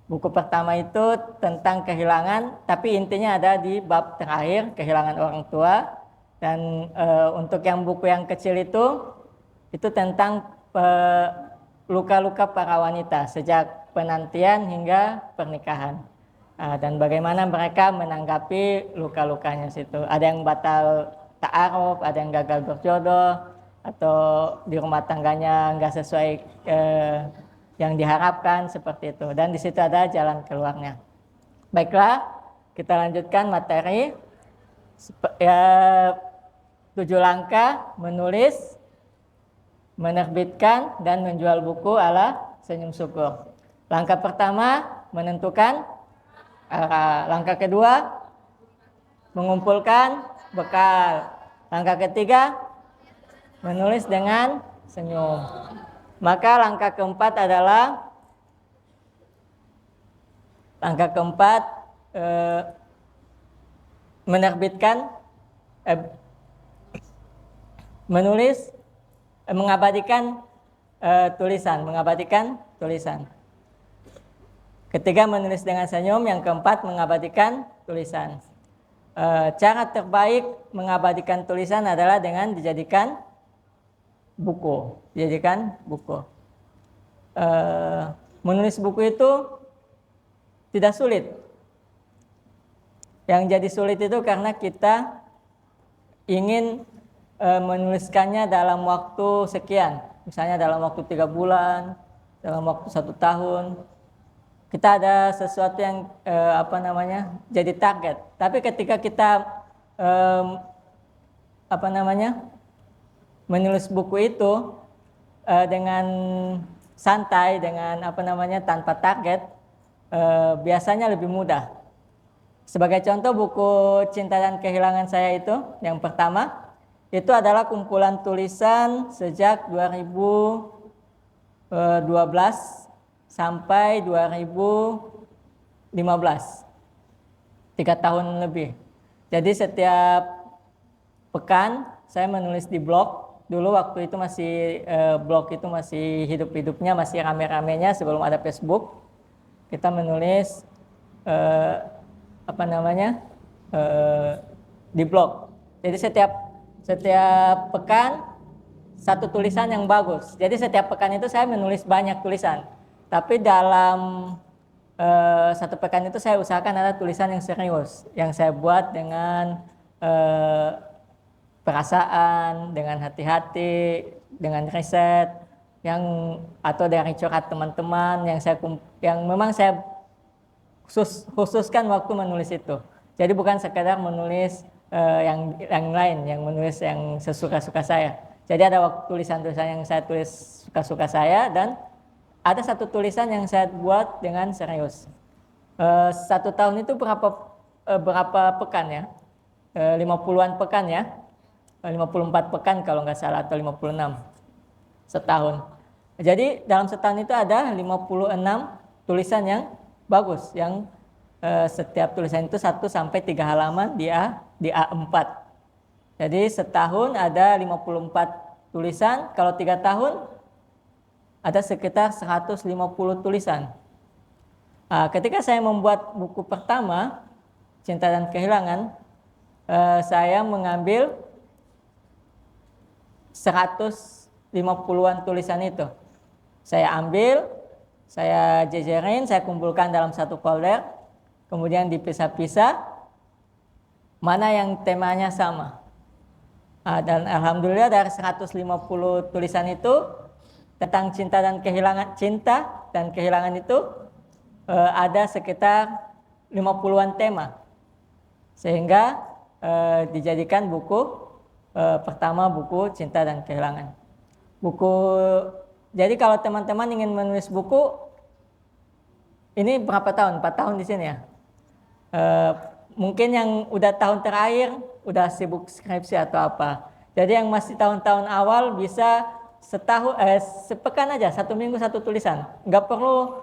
Buku pertama itu tentang kehilangan, tapi intinya ada di bab terakhir, kehilangan orang tua. Dan untuk yang buku yang kecil itu tentang luka-luka para wanita sejak penantian hingga pernikahan. Dan bagaimana mereka menanggapi luka-lukanya situ. Ada yang batal ta'aruf, ada yang gagal berjodoh, atau di rumah tangganya nggak sesuai yang diharapkan, seperti itu. Dan di situ ada jalan keluarnya. Baiklah, kita lanjutkan materi. 7 langkah menulis, menerbitkan, dan menjual buku ala Senyum Syukur. Langkah pertama, menentukan arah. Langkah kedua, mengumpulkan bekal. Langkah ketiga, menulis dengan senyum. Maka langkah keempat adalah menerbitkan, menulis, mengabadikan tulisan. Ketiga, menulis dengan senyum. Yang keempat, mengabadikan tulisan. Cara terbaik mengabadikan tulisan adalah dengan dijadikan buku. Menulis buku itu tidak sulit. Yang jadi sulit itu karena kita ingin menuliskannya dalam waktu sekian. Misalnya dalam waktu 3 bulan, dalam waktu 1 tahun. Kita ada sesuatu yang jadi target. Tapi ketika kita menulis buku itu dengan santai, dengan tanpa target, biasanya lebih mudah. Sebagai contoh, buku Cinta dan Kehilangan saya itu yang pertama itu adalah kumpulan tulisan sejak 2012 sampai 2015, 3 tahun lebih. Jadi setiap pekan saya menulis di blog. Dulu waktu itu masih blog itu masih hidup-hidupnya, masih rame-ramenya sebelum ada Facebook. Kita menulis di blog. Jadi setiap pekan satu tulisan yang bagus. Jadi setiap pekan itu saya menulis banyak tulisan. Tapi dalam 1 pekan itu saya usahakan ada tulisan yang serius, yang saya buat dengan perasaan, dengan hati-hati, dengan riset, atau dari curhat teman-teman yang memang saya khususkan waktu menulis itu. Jadi bukan sekadar menulis yang lain, yang menulis yang sesuka-suka saya. Jadi ada tulisan-tulisan yang saya tulis suka-suka saya, dan ada 1 tulisan yang saya buat dengan serius. 1 tahun itu berapa pekan ya? 50-an pekan ya? 54 pekan kalau nggak salah, atau 56 setahun. Jadi dalam setahun itu ada 56 tulisan yang bagus, yang setiap tulisan itu 1-3 halaman di A4. Jadi setahun ada 54 tulisan, kalau 3 tahun ada sekitar 150 tulisan. Ketika saya membuat buku pertama, Cinta dan Kehilangan, saya mengambil 150-an tulisan itu. Saya ambil, saya jejerin, saya kumpulkan dalam satu folder, kemudian dipisah-pisah, mana yang temanya sama. Dan alhamdulillah dari 150 tulisan itu tentang cinta dan kehilangan itu ada sekitar 50-an tema. Sehingga dijadikan buku pertama, buku Cinta dan Kehilangan. Jadi kalau teman-teman ingin menulis buku, ini berapa tahun? 4 tahun di sini ya. Mungkin yang udah tahun terakhir udah sibuk skripsi atau apa. Jadi yang masih tahun-tahun awal bisa sepekan aja, 1 minggu 1 tulisan. Nggak perlu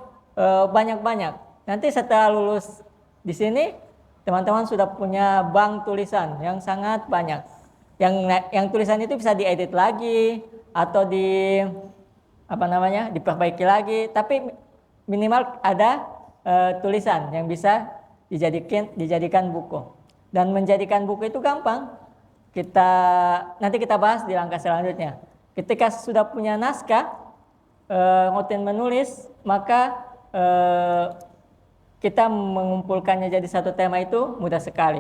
banyak-banyak. Nanti setelah lulus di sini, teman-teman sudah punya bank tulisan yang sangat banyak. Yang tulisan itu bisa diedit lagi atau diperbaiki lagi. Tapi minimal ada tulisan yang bisa dijadikan buku. Dan menjadikan buku itu gampang. Nanti kita bahas di langkah selanjutnya. Ketika sudah punya naskah, rutin menulis, maka kita mengumpulkannya jadi satu tema itu mudah sekali.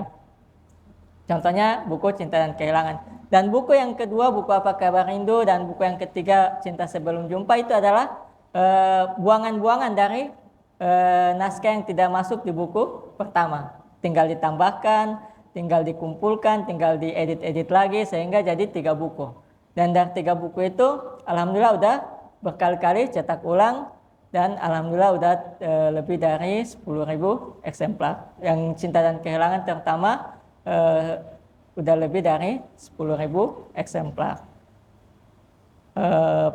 Contohnya buku Cinta dan Kehilangan. Dan buku yang kedua, buku Apa Kabar Rindu, dan buku yang ketiga Cinta Sebelum Jumpa itu adalah buangan-buangan dari naskah yang tidak masuk di buku pertama. Tinggal ditambahkan, tinggal dikumpulkan, tinggal diedit-edit lagi sehingga jadi 3 buku. Dan dari 3 buku itu alhamdulillah udah berkali-kali cetak ulang dan alhamdulillah udah lebih dari 10.000 eksemplar. Yang Cinta dan Kehilangan terutama udah lebih dari 10.000 eksemplar.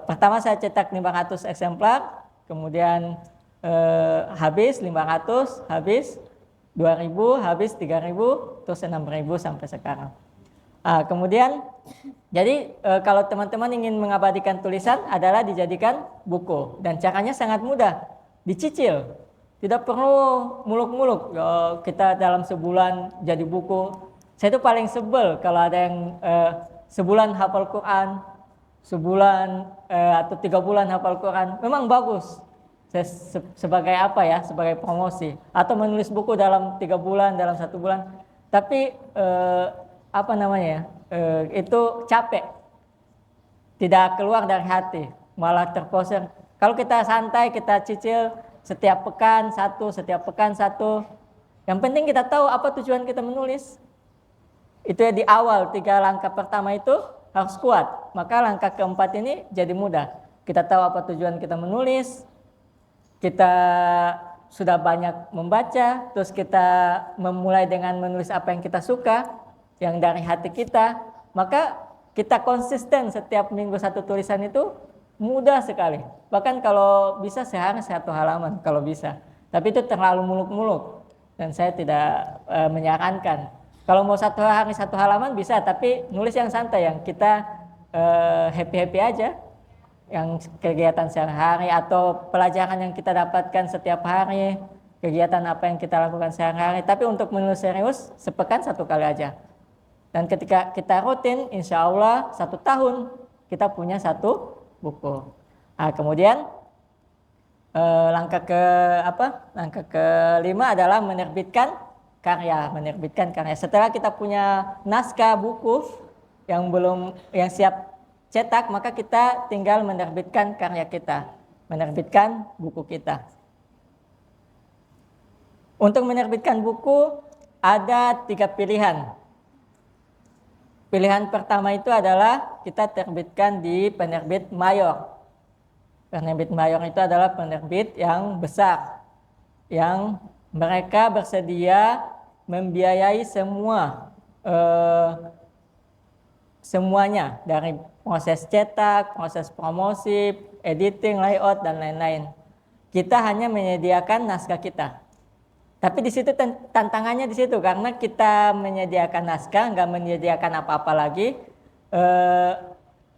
Pertama saya cetak 500 eksemplar, kemudian habis 500, habis 2.000, habis 3.000, terus 6.000 sampai sekarang. Kemudian jadi kalau teman-teman ingin mengabadikan tulisan adalah dijadikan buku, dan caranya sangat mudah, dicicil, tidak perlu muluk-muluk. Kita dalam sebulan jadi buku. Saya itu paling sebel kalau ada yang sebulan hafal Quran, sebulan atau 3 bulan hafal Quran. Memang bagus. Saya sebagai apa ya, sebagai promosi, atau menulis buku dalam 3 bulan, dalam 1 bulan. Tapi itu capek, tidak keluar dari hati, malah terposer. Kalau kita santai, kita cicil setiap pekan satu. Yang penting kita tahu apa tujuan kita menulis. Itu ya, di awal 3 langkah pertama itu harus kuat. Maka langkah keempat ini jadi mudah. Kita tahu apa tujuan kita menulis, kita sudah banyak membaca, terus kita memulai dengan menulis apa yang kita suka, yang dari hati kita, maka kita konsisten setiap minggu 1 tulisan itu mudah sekali. Bahkan kalau bisa sehari 1 halaman kalau bisa. Tapi itu terlalu muluk-muluk dan saya tidak menyarankan. Kalau mau 1 hari 1 halaman bisa, tapi nulis yang santai, yang kita happy-happy aja, yang kegiatan sehari-hari atau pelajaran yang kita dapatkan setiap hari, kegiatan apa yang kita lakukan sehari-hari. Tapi untuk menulis serius, sepekan 1 kali aja. Dan ketika kita rutin, insya Allah 1 tahun kita punya 1 buku. Kemudian langkah kelima adalah menerbitkan karya. Setelah kita punya naskah buku yang siap cetak, maka kita tinggal menerbitkan karya kita, menerbitkan buku kita. Untuk menerbitkan buku ada 3 pilihan. Pilihan pertama itu adalah kita terbitkan di penerbit mayor. Penerbit mayor itu adalah penerbit yang besar, yang mereka bersedia membiayai semuanya, dari proses cetak, proses promosi, editing, layout, dan lain-lain. Kita hanya menyediakan naskah kita. Tapi di situ tantangannya di situ, karena kita menyediakan naskah, nggak menyediakan apa-apa lagi,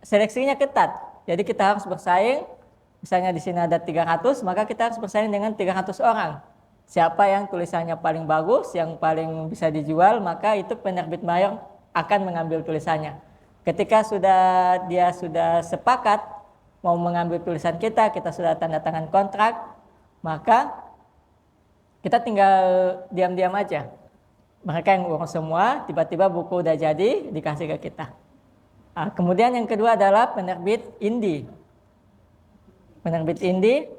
seleksinya ketat. Jadi kita harus bersaing. Misalnya di sini ada 300, maka kita harus bersaing dengan 300 orang. siapa yang tulisannya paling bagus, yang paling bisa dijual, maka itu penerbit mayor akan mengambil tulisannya. Ketika dia sudah sepakat mau mengambil tulisan kita sudah tanda tangan kontrak, maka kita tinggal diam-diam aja. Mereka yang urus semua, tiba-tiba buku udah jadi, dikasih ke kita. Kemudian yang kedua adalah penerbit indie. Penerbit indie,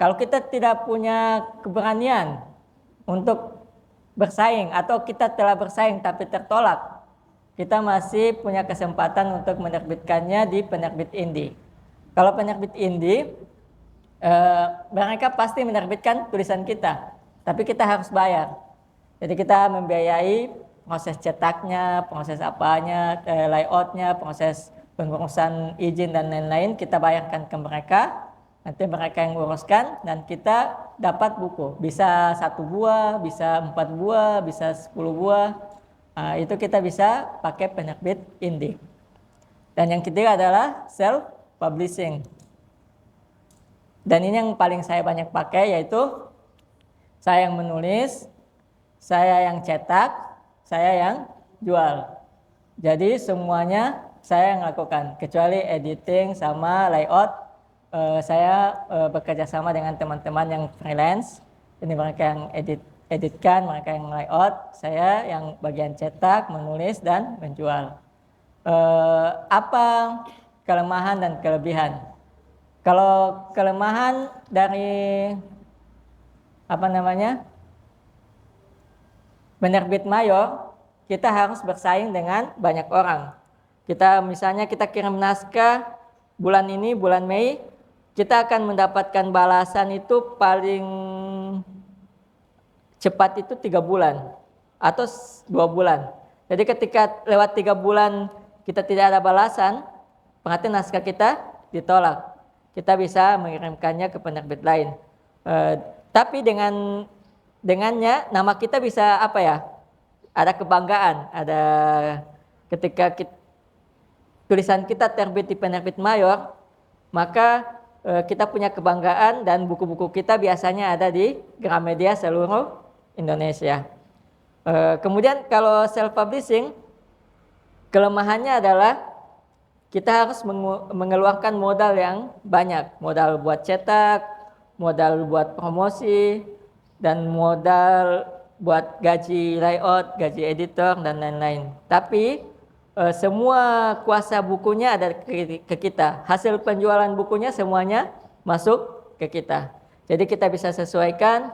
kalau kita tidak punya keberanian untuk bersaing atau kita telah bersaing tapi tertolak, kita masih punya kesempatan untuk menerbitkannya di penerbit indie. Kalau penerbit indie, mereka pasti menerbitkan tulisan kita, tapi kita harus bayar. Jadi kita membiayai proses cetaknya, proses apanya, layoutnya, proses pengurusan izin dan lain-lain, kita bayarkan ke mereka. Nanti mereka yang uruskan dan kita dapat buku. Bisa 1 buah, bisa 4 buah, bisa 10 buah. Itu kita bisa pakai penerbit indie. Dan yang ketiga adalah self-publishing. Dan ini yang paling saya banyak pakai, yaitu saya yang menulis, saya yang cetak, saya yang jual. Jadi semuanya saya yang lakukan, kecuali editing sama layout. Saya bekerja sama dengan teman-teman yang freelance. Ini mereka yang editkan, mereka yang layout. Saya yang bagian cetak, menulis, dan menjual. Apa kelemahan dan kelebihan? Kalau kelemahan dari penerbit mayor, kita harus bersaing dengan banyak orang. Misalnya kita kirim naskah bulan ini, bulan Mei, kita akan mendapatkan balasan itu paling cepat itu 3 bulan atau 2 bulan. Jadi ketika lewat 3 bulan kita tidak ada balasan, berarti naskah kita ditolak. Kita bisa mengirimkannya ke penerbit lain. Tapi dengannya nama kita bisa ada kebanggaan, ada ketika tulisan kita terbit di penerbit mayor, maka kita punya kebanggaan dan buku-buku kita biasanya ada di Gramedia seluruh Indonesia. Kemudian kalau self-publishing, kelemahannya adalah kita harus mengeluarkan modal yang banyak, modal buat cetak, modal buat promosi, dan modal buat gaji layout, gaji editor, dan lain-lain. Tapi semua kuasa bukunya ada ke kita. Hasil penjualan bukunya semuanya masuk ke kita. Jadi kita bisa sesuaikan,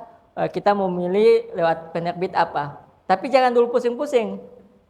kita memilih lewat penerbit apa. Tapi jangan dulu pusing-pusing.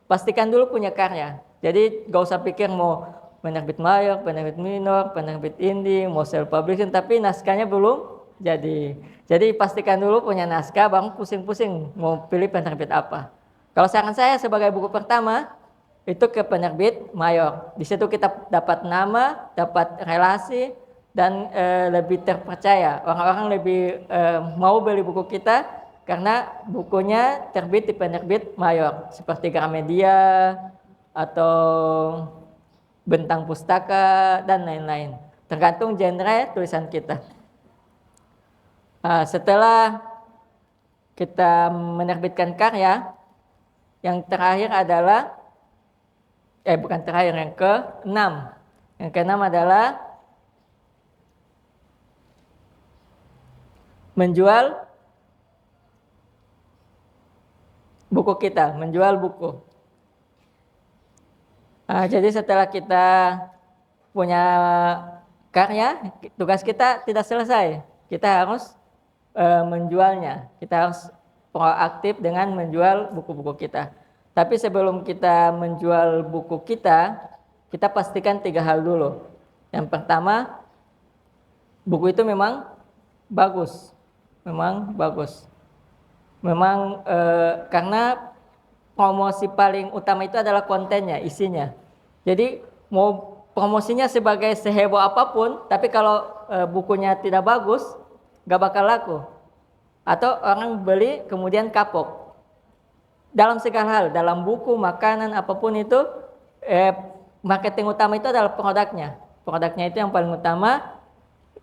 Pastikan dulu punya karya. Jadi gak usah pikir mau penerbit mayor, penerbit minor, penerbit indie, mau self-publishing, tapi naskahnya belum jadi. Jadi pastikan dulu punya naskah, baru pusing-pusing mau pilih penerbit apa. Kalau saran saya sebagai buku pertama, itu ke penerbit mayor. Di situ kita dapat nama, dapat relasi, dan lebih terpercaya. Orang-orang lebih mau beli buku kita karena bukunya terbit di penerbit mayor, seperti Gramedia atau Bentang Pustaka, dan lain-lain. Tergantung genre tulisan kita. Setelah kita menerbitkan karya, yang terakhir adalah, bukan terakhir, yang ke-6. Yang ke-6 adalah menjual buku kita, menjual buku. Jadi setelah kita punya karya, tugas kita tidak selesai. Kita harus menjualnya. Kita harus proaktif dengan menjual buku-buku kita. Tapi sebelum kita menjual buku kita pastikan 3 hal dulu. Yang pertama, buku itu memang bagus. Memang bagus. Memang karena promosi paling utama itu adalah kontennya, isinya. Jadi mau promosinya sebagai seheboh apapun, tapi kalau bukunya tidak bagus, gak bakal laku. Atau orang beli kemudian kapok. Dalam segala hal, dalam buku, makanan, apapun itu, marketing utama itu adalah produknya. Produknya itu yang paling utama.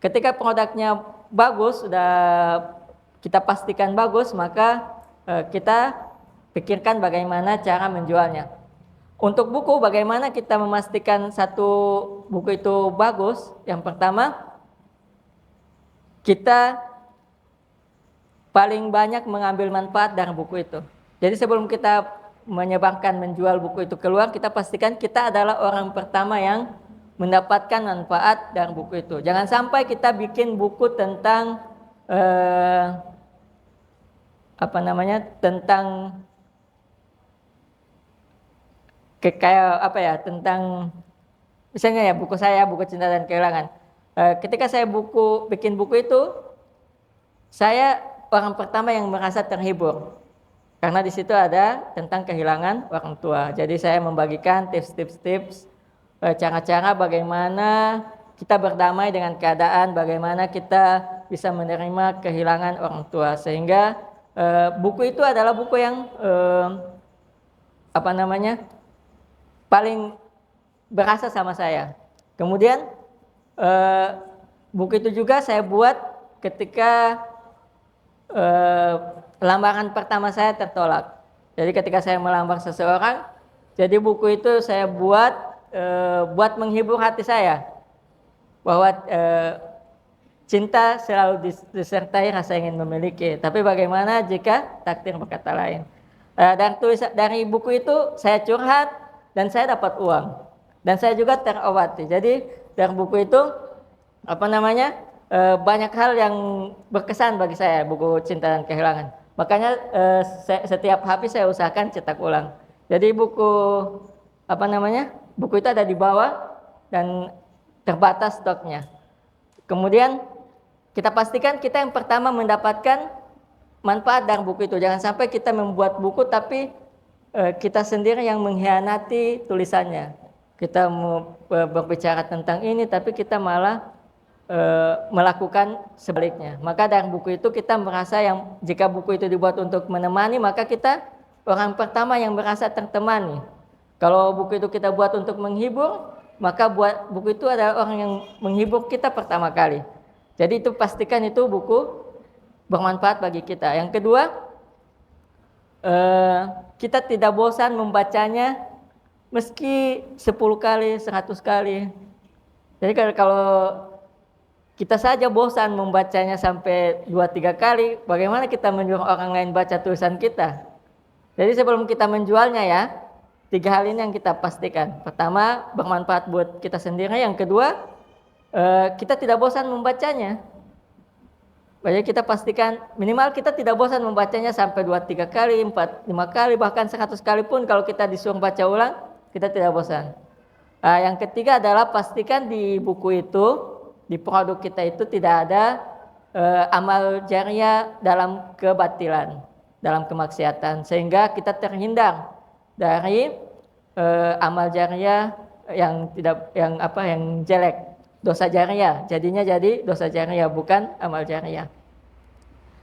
Ketika produknya bagus, sudah kita pastikan bagus, maka kita pikirkan bagaimana cara menjualnya. Untuk buku, bagaimana kita memastikan satu buku itu bagus? Yang pertama, kita paling banyak mengambil manfaat dari buku itu. Jadi sebelum kita menyebarkan, menjual buku itu keluar, kita pastikan kita adalah orang pertama yang mendapatkan manfaat dari buku itu. Jangan sampai kita bikin buku tentang tentang tentang misalnya ya buku saya, buku Cinta dan Kehilangan. Ketika saya bikin buku itu, saya orang pertama yang merasa terhibur karena di situ ada tentang kehilangan orang tua. Jadi saya membagikan tips, cara-cara bagaimana kita berdamai dengan keadaan, bagaimana kita bisa menerima kehilangan orang tua, sehingga buku itu adalah buku yang paling berasa sama saya. Kemudian buku itu juga saya buat ketika lamaran pertama saya tertolak. Jadi ketika saya melamar seseorang, jadi buku itu saya buat menghibur hati saya bahwa cinta selalu disertai rasa ingin memiliki. Tapi bagaimana jika takdir berkata lain? Dari buku itu saya curhat dan saya dapat uang dan saya juga terobati. Jadi dari buku itu banyak hal yang berkesan bagi saya, buku Cinta dan Kehilangan. Makanya setiap habis saya usahakan cetak ulang. Jadi buku itu ada di bawah dan terbatas stoknya. Kemudian kita pastikan kita yang pertama mendapatkan manfaat dari buku itu. Jangan sampai kita membuat buku tapi kita sendiri yang mengkhianati tulisannya. Kita mau berbicara tentang ini tapi kita malah melakukan sebaliknya. Maka dari buku itu kita merasa jika buku itu dibuat untuk menemani, maka kita orang pertama yang merasa tertemani. Kalau buku itu kita buat untuk menghibur, maka buku itu adalah orang yang menghibur kita pertama kali. Jadi itu pastikan itu buku bermanfaat bagi kita. Yang kedua, kita tidak bosan membacanya meski 10 kali, 100 kali. Jadi kalau kita saja bosan membacanya sampai 2-3 kali, bagaimana kita menyuruh orang lain baca tulisan kita? Jadi sebelum kita menjualnya ya, 3 hal ini yang kita pastikan. Pertama, bermanfaat buat kita sendiri. Yang kedua, kita tidak bosan membacanya. Jadi kita pastikan minimal kita tidak bosan membacanya sampai 2-3 kali, 4-5 kali, bahkan 100 kali pun kalau kita disuruh baca ulang, kita tidak bosan. Yang ketiga adalah pastikan di buku itu, di produk kita itu tidak ada amal jariah dalam kebatilan, dalam kemaksiatan, sehingga kita terhindar dari amal jariah yang jelek, dosa jariah. Jadinya jadi dosa jariah, bukan amal jariah.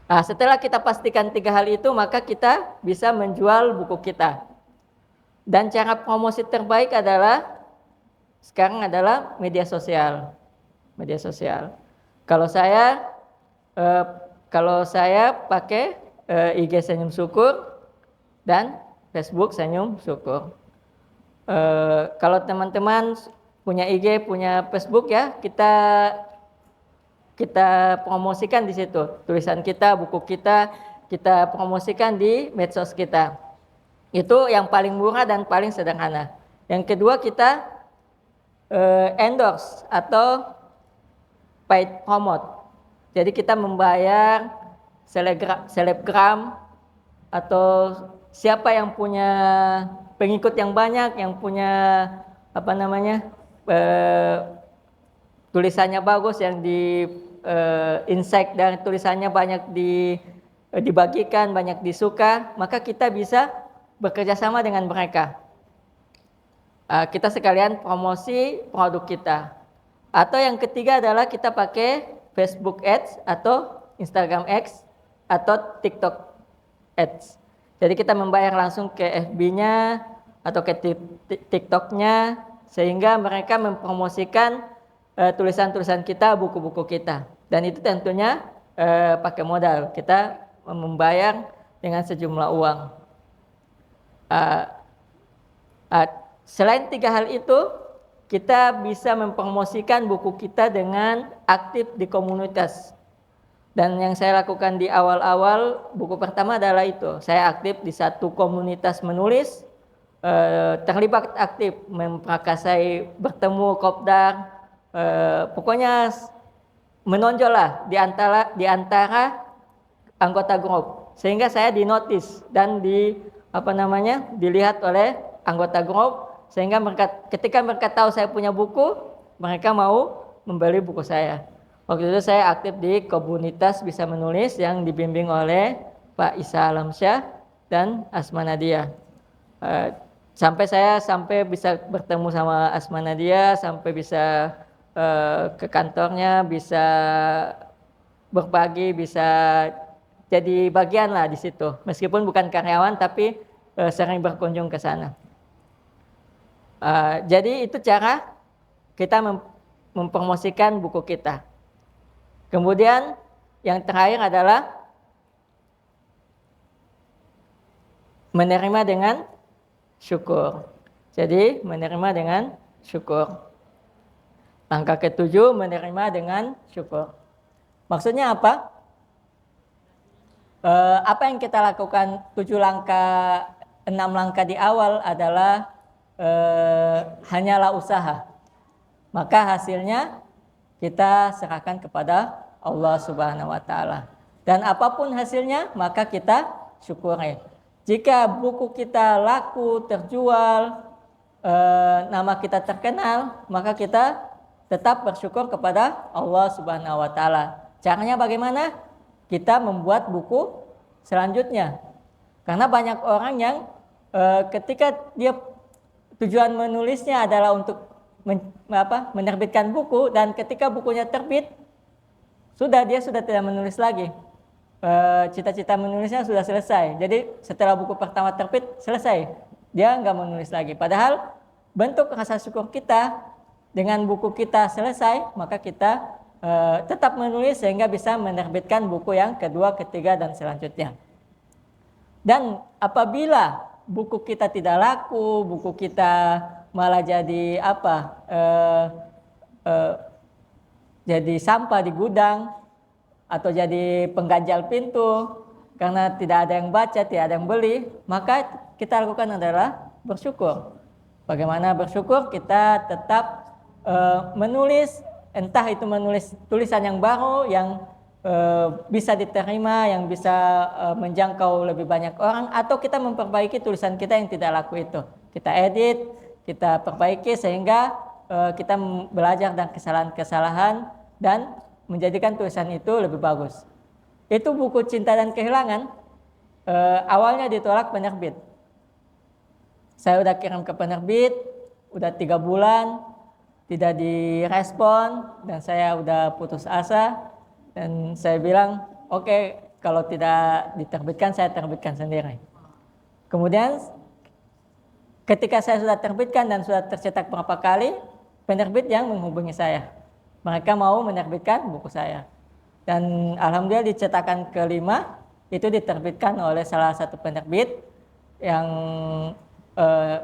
Nah, setelah kita pastikan 3 hal itu, maka kita bisa menjual buku kita. Dan cara promosi terbaik sekarang adalah media sosial. Media sosial. Kalau saya pakai IG Senyum Syukur dan Facebook Senyum Syukur. Kalau teman-teman punya IG, punya Facebook ya, kita promosikan di situ. Tulisan kita, buku kita promosikan di medsos kita. Itu yang paling murah dan paling sederhana. Yang kedua, kita endorse atau paid promote. Jadi kita membayar selebgram atau siapa yang punya pengikut yang banyak, yang punya tulisannya bagus, yang di insight dari tulisannya banyak dibagikan, banyak disuka, maka kita bisa bekerja sama dengan mereka. Kita sekalian promosi produk kita. Atau yang ketiga adalah kita pakai Facebook Ads atau Instagram Ads atau TikTok Ads. Jadi kita membayar langsung ke FB-nya atau ke TikTok-nya sehingga mereka mempromosikan tulisan-tulisan kita, buku-buku kita. Dan itu tentunya pakai modal, kita membayar dengan sejumlah uang. Selain 3 hal itu, kita bisa mempromosikan buku kita dengan aktif di komunitas. Dan yang saya lakukan di awal-awal, buku pertama adalah itu. Saya aktif di satu komunitas menulis, terlibat aktif memprakarsai, bertemu kopdar, pokoknya menonjol lah di antara anggota grup, sehingga saya dinotis dan dilihat oleh anggota grup, sehingga ketika mereka tahu saya punya buku, mereka mau membeli buku saya. Waktu itu saya aktif di komunitas Bisa Menulis yang dibimbing oleh Pak Isa Alamsyah dan Asma Nadia. Sampai bisa bertemu sama Asma Nadia, sampai bisa ke kantornya, bisa berbagi, bisa jadi bagian lah di situ. Meskipun bukan karyawan, tapi sering berkunjung ke sana. Jadi itu cara kita mempromosikan buku kita. Kemudian yang terakhir adalah menerima dengan syukur. Jadi menerima dengan syukur. Langkah ke-7, menerima dengan syukur. Maksudnya apa? Apa yang kita lakukan 6 langkah di awal adalah hanyalah usaha. Maka hasilnya kita serahkan kepada Allah Subhanahu wa taala. Dan apapun hasilnya, maka kita syukuri. Jika buku kita laku, terjual, nama kita terkenal, maka kita tetap bersyukur kepada Allah Subhanahu wa taala. Caranya bagaimana? Kita membuat buku selanjutnya. Karena banyak orang yang ketika dia tujuan menulisnya adalah untuk menerbitkan buku, dan ketika bukunya terbit, dia sudah tidak menulis lagi. Cita-cita menulisnya sudah selesai. Jadi setelah buku pertama terbit, selesai. Dia nggak menulis lagi. Padahal bentuk rasa syukur kita dengan buku kita selesai, maka kita tetap menulis sehingga bisa menerbitkan buku yang kedua, ketiga, dan selanjutnya. Dan apabila buku kita tidak laku, buku kita malah jadi jadi sampah di gudang atau jadi pengganjal pintu karena tidak ada yang baca, tidak ada yang beli, maka kita lakukan adalah bersyukur. Bagaimana bersyukur? Kita tetap menulis, entah itu menulis tulisan yang baru yang bisa diterima, yang bisa menjangkau lebih banyak orang, atau kita memperbaiki tulisan kita yang tidak laku itu. Kita edit, kita perbaiki sehingga kita belajar dari kesalahan-kesalahan dan menjadikan tulisan itu lebih bagus. Itu buku Cinta dan Kehilangan, awalnya ditolak penerbit. Saya udah kirim ke penerbit, udah 3 bulan, tidak direspon, dan saya udah putus asa. Dan saya bilang, oke, kalau tidak diterbitkan, saya terbitkan sendiri. Kemudian ketika saya sudah terbitkan dan sudah tercetak berapa kali, penerbit yang menghubungi saya. Mereka mau menerbitkan buku saya. Dan alhamdulillah di cetakan kelima itu diterbitkan oleh salah satu penerbit yang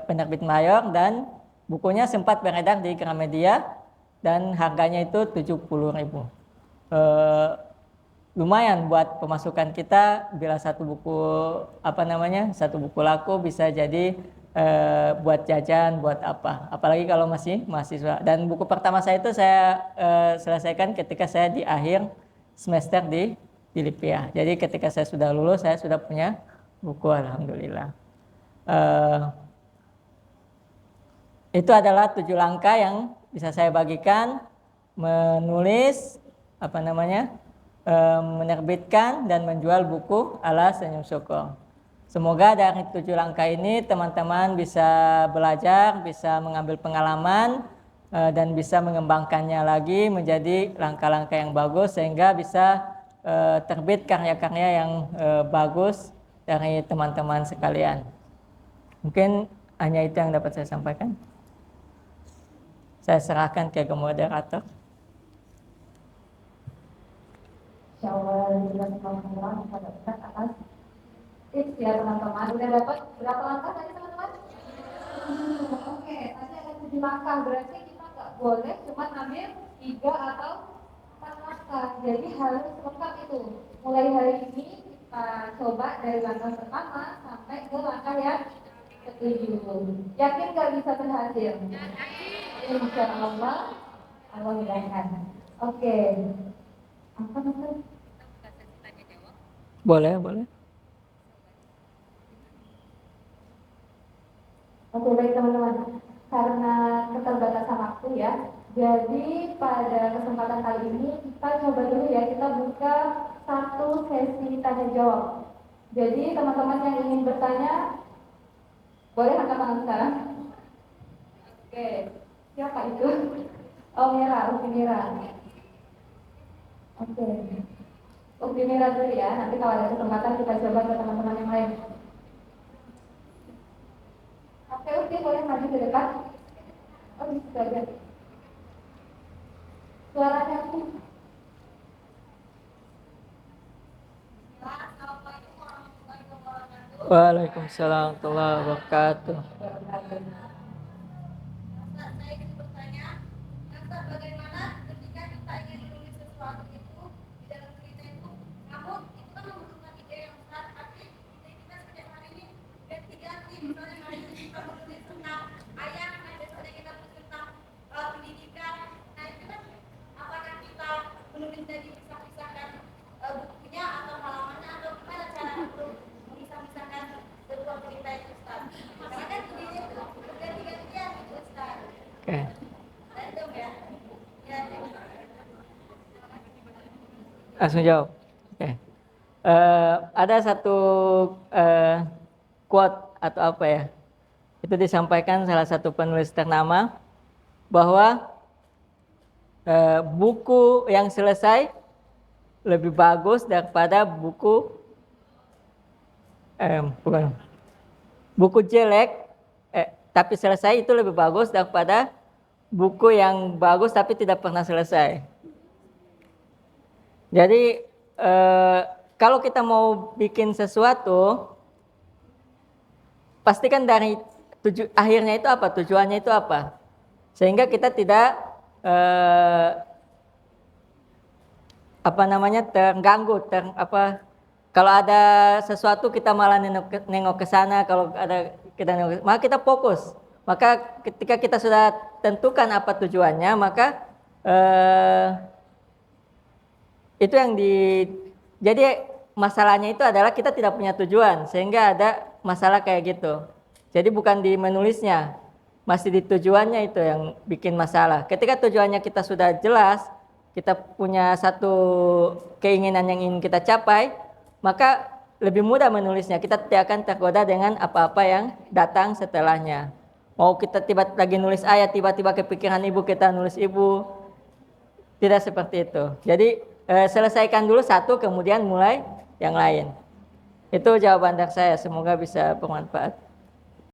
penerbit mayor, dan bukunya sempat beredar di Gramedia dan harganya itu 70.000. Lumayan buat pemasukan kita bila satu buku laku bisa jadi buat jajan, buat apa, apalagi kalau masih mahasiswa. Dan buku pertama saya itu saya selesaikan ketika saya di akhir semester di Lipia. Jadi ketika saya sudah lulus, saya sudah punya buku, alhamdulillah. Itu adalah 7 langkah yang bisa saya bagikan: menulis, menerbitkan dan menjual buku ala Senyum Syukur. Semoga dari 7 langkah ini teman-teman bisa belajar, bisa mengambil pengalaman, dan bisa mengembangkannya lagi menjadi langkah-langkah yang bagus sehingga bisa terbit karya-karya yang bagus dari teman-teman sekalian. Mungkin hanya itu yang dapat saya sampaikan. Saya serahkan ke moderator. Insyaallah juga teman-teman pada Ustaz atas tips ya teman-teman. Udah dapat berapa langkah tadi teman-teman? Oke, tadi ada 7 langkah, berarti kita nggak boleh cuma ambil 3 atau 4 langkah. Jadi harus lengkap itu. Mulai hari ini kita coba dari langkah pertama sampai ke langkah yang ke-7. Yakin nggak bisa berhasil? Insya Allah, Allah mudahkan. Oke. Apa namanya? Boleh, boleh. Oke, baik teman-teman. Karena keterbatasan waktu ya, jadi pada kesempatan kali ini kita coba dulu ya, kita buka satu sesi tanya jawab. Jadi teman-teman yang ingin bertanya, boleh angkat tangan sekarang. Oke, siapa itu? Oh, Mira, Upi Mira. Oke, Upi Mira dulu ya, nanti kalau ada kesempatan kita coba ke teman-teman yang lain. Oke, Upi boleh maju ke depan. Oh, bisa aja. Suaranya Upi. Waalaikumsalam warahmatullahi wabarakatuh. Saya ingin bertanya, Ustaz, bagaimana ketika kita ingin menulis sesuatu itu di dalam cerita itu, namun itu kan membutuhkan ide yang besar, tapi ide kita setiap hari ini ganti-ganti, misalnya hari ini kita menulis tentang ayah, nah besoknya kita menulis tentang pendidikan, nah itu kan apakah kita menulisnya dipisah-pisahkan bukunya atau halamannya atau gimana cara untuk memisah-misahkan sebuah cerita itu, Ustaz? Karena kan idenya itu berganti-gantian gitu, Ustaz. Oke. Random ya. Ya, Langsung jawab. Oke. Ada satu quote atau apa ya? Itu disampaikan salah satu penulis ternama bahwa buku yang selesai lebih bagus daripada buku jelek tapi selesai itu lebih bagus daripada buku yang bagus tapi tidak pernah selesai. Jadi kalau kita mau bikin sesuatu, pastikan dari akhirnya itu apa, tujuannya itu apa, sehingga kita tidak terganggu, kalau ada sesuatu kita malah nengok ke sana, kalau ada kita nengok, maka kita fokus. Maka ketika kita sudah tentukan apa tujuannya, maka itu yang jadi masalahnya itu adalah kita tidak punya tujuan, sehingga ada masalah kayak gitu. Jadi bukan di menulisnya, masih di tujuannya itu yang bikin masalah. Ketika tujuannya kita sudah jelas, kita punya satu keinginan yang ingin kita capai, maka lebih mudah menulisnya. Kita tidak akan tergoda dengan apa-apa yang datang setelahnya. Mau kita tiba-tiba lagi nulis ayat, tiba-tiba kepikiran ibu, kita nulis ibu. Tidak seperti itu. Jadi selesaikan dulu satu, kemudian mulai yang lain. Itu jawaban dari saya. Semoga bisa bermanfaat.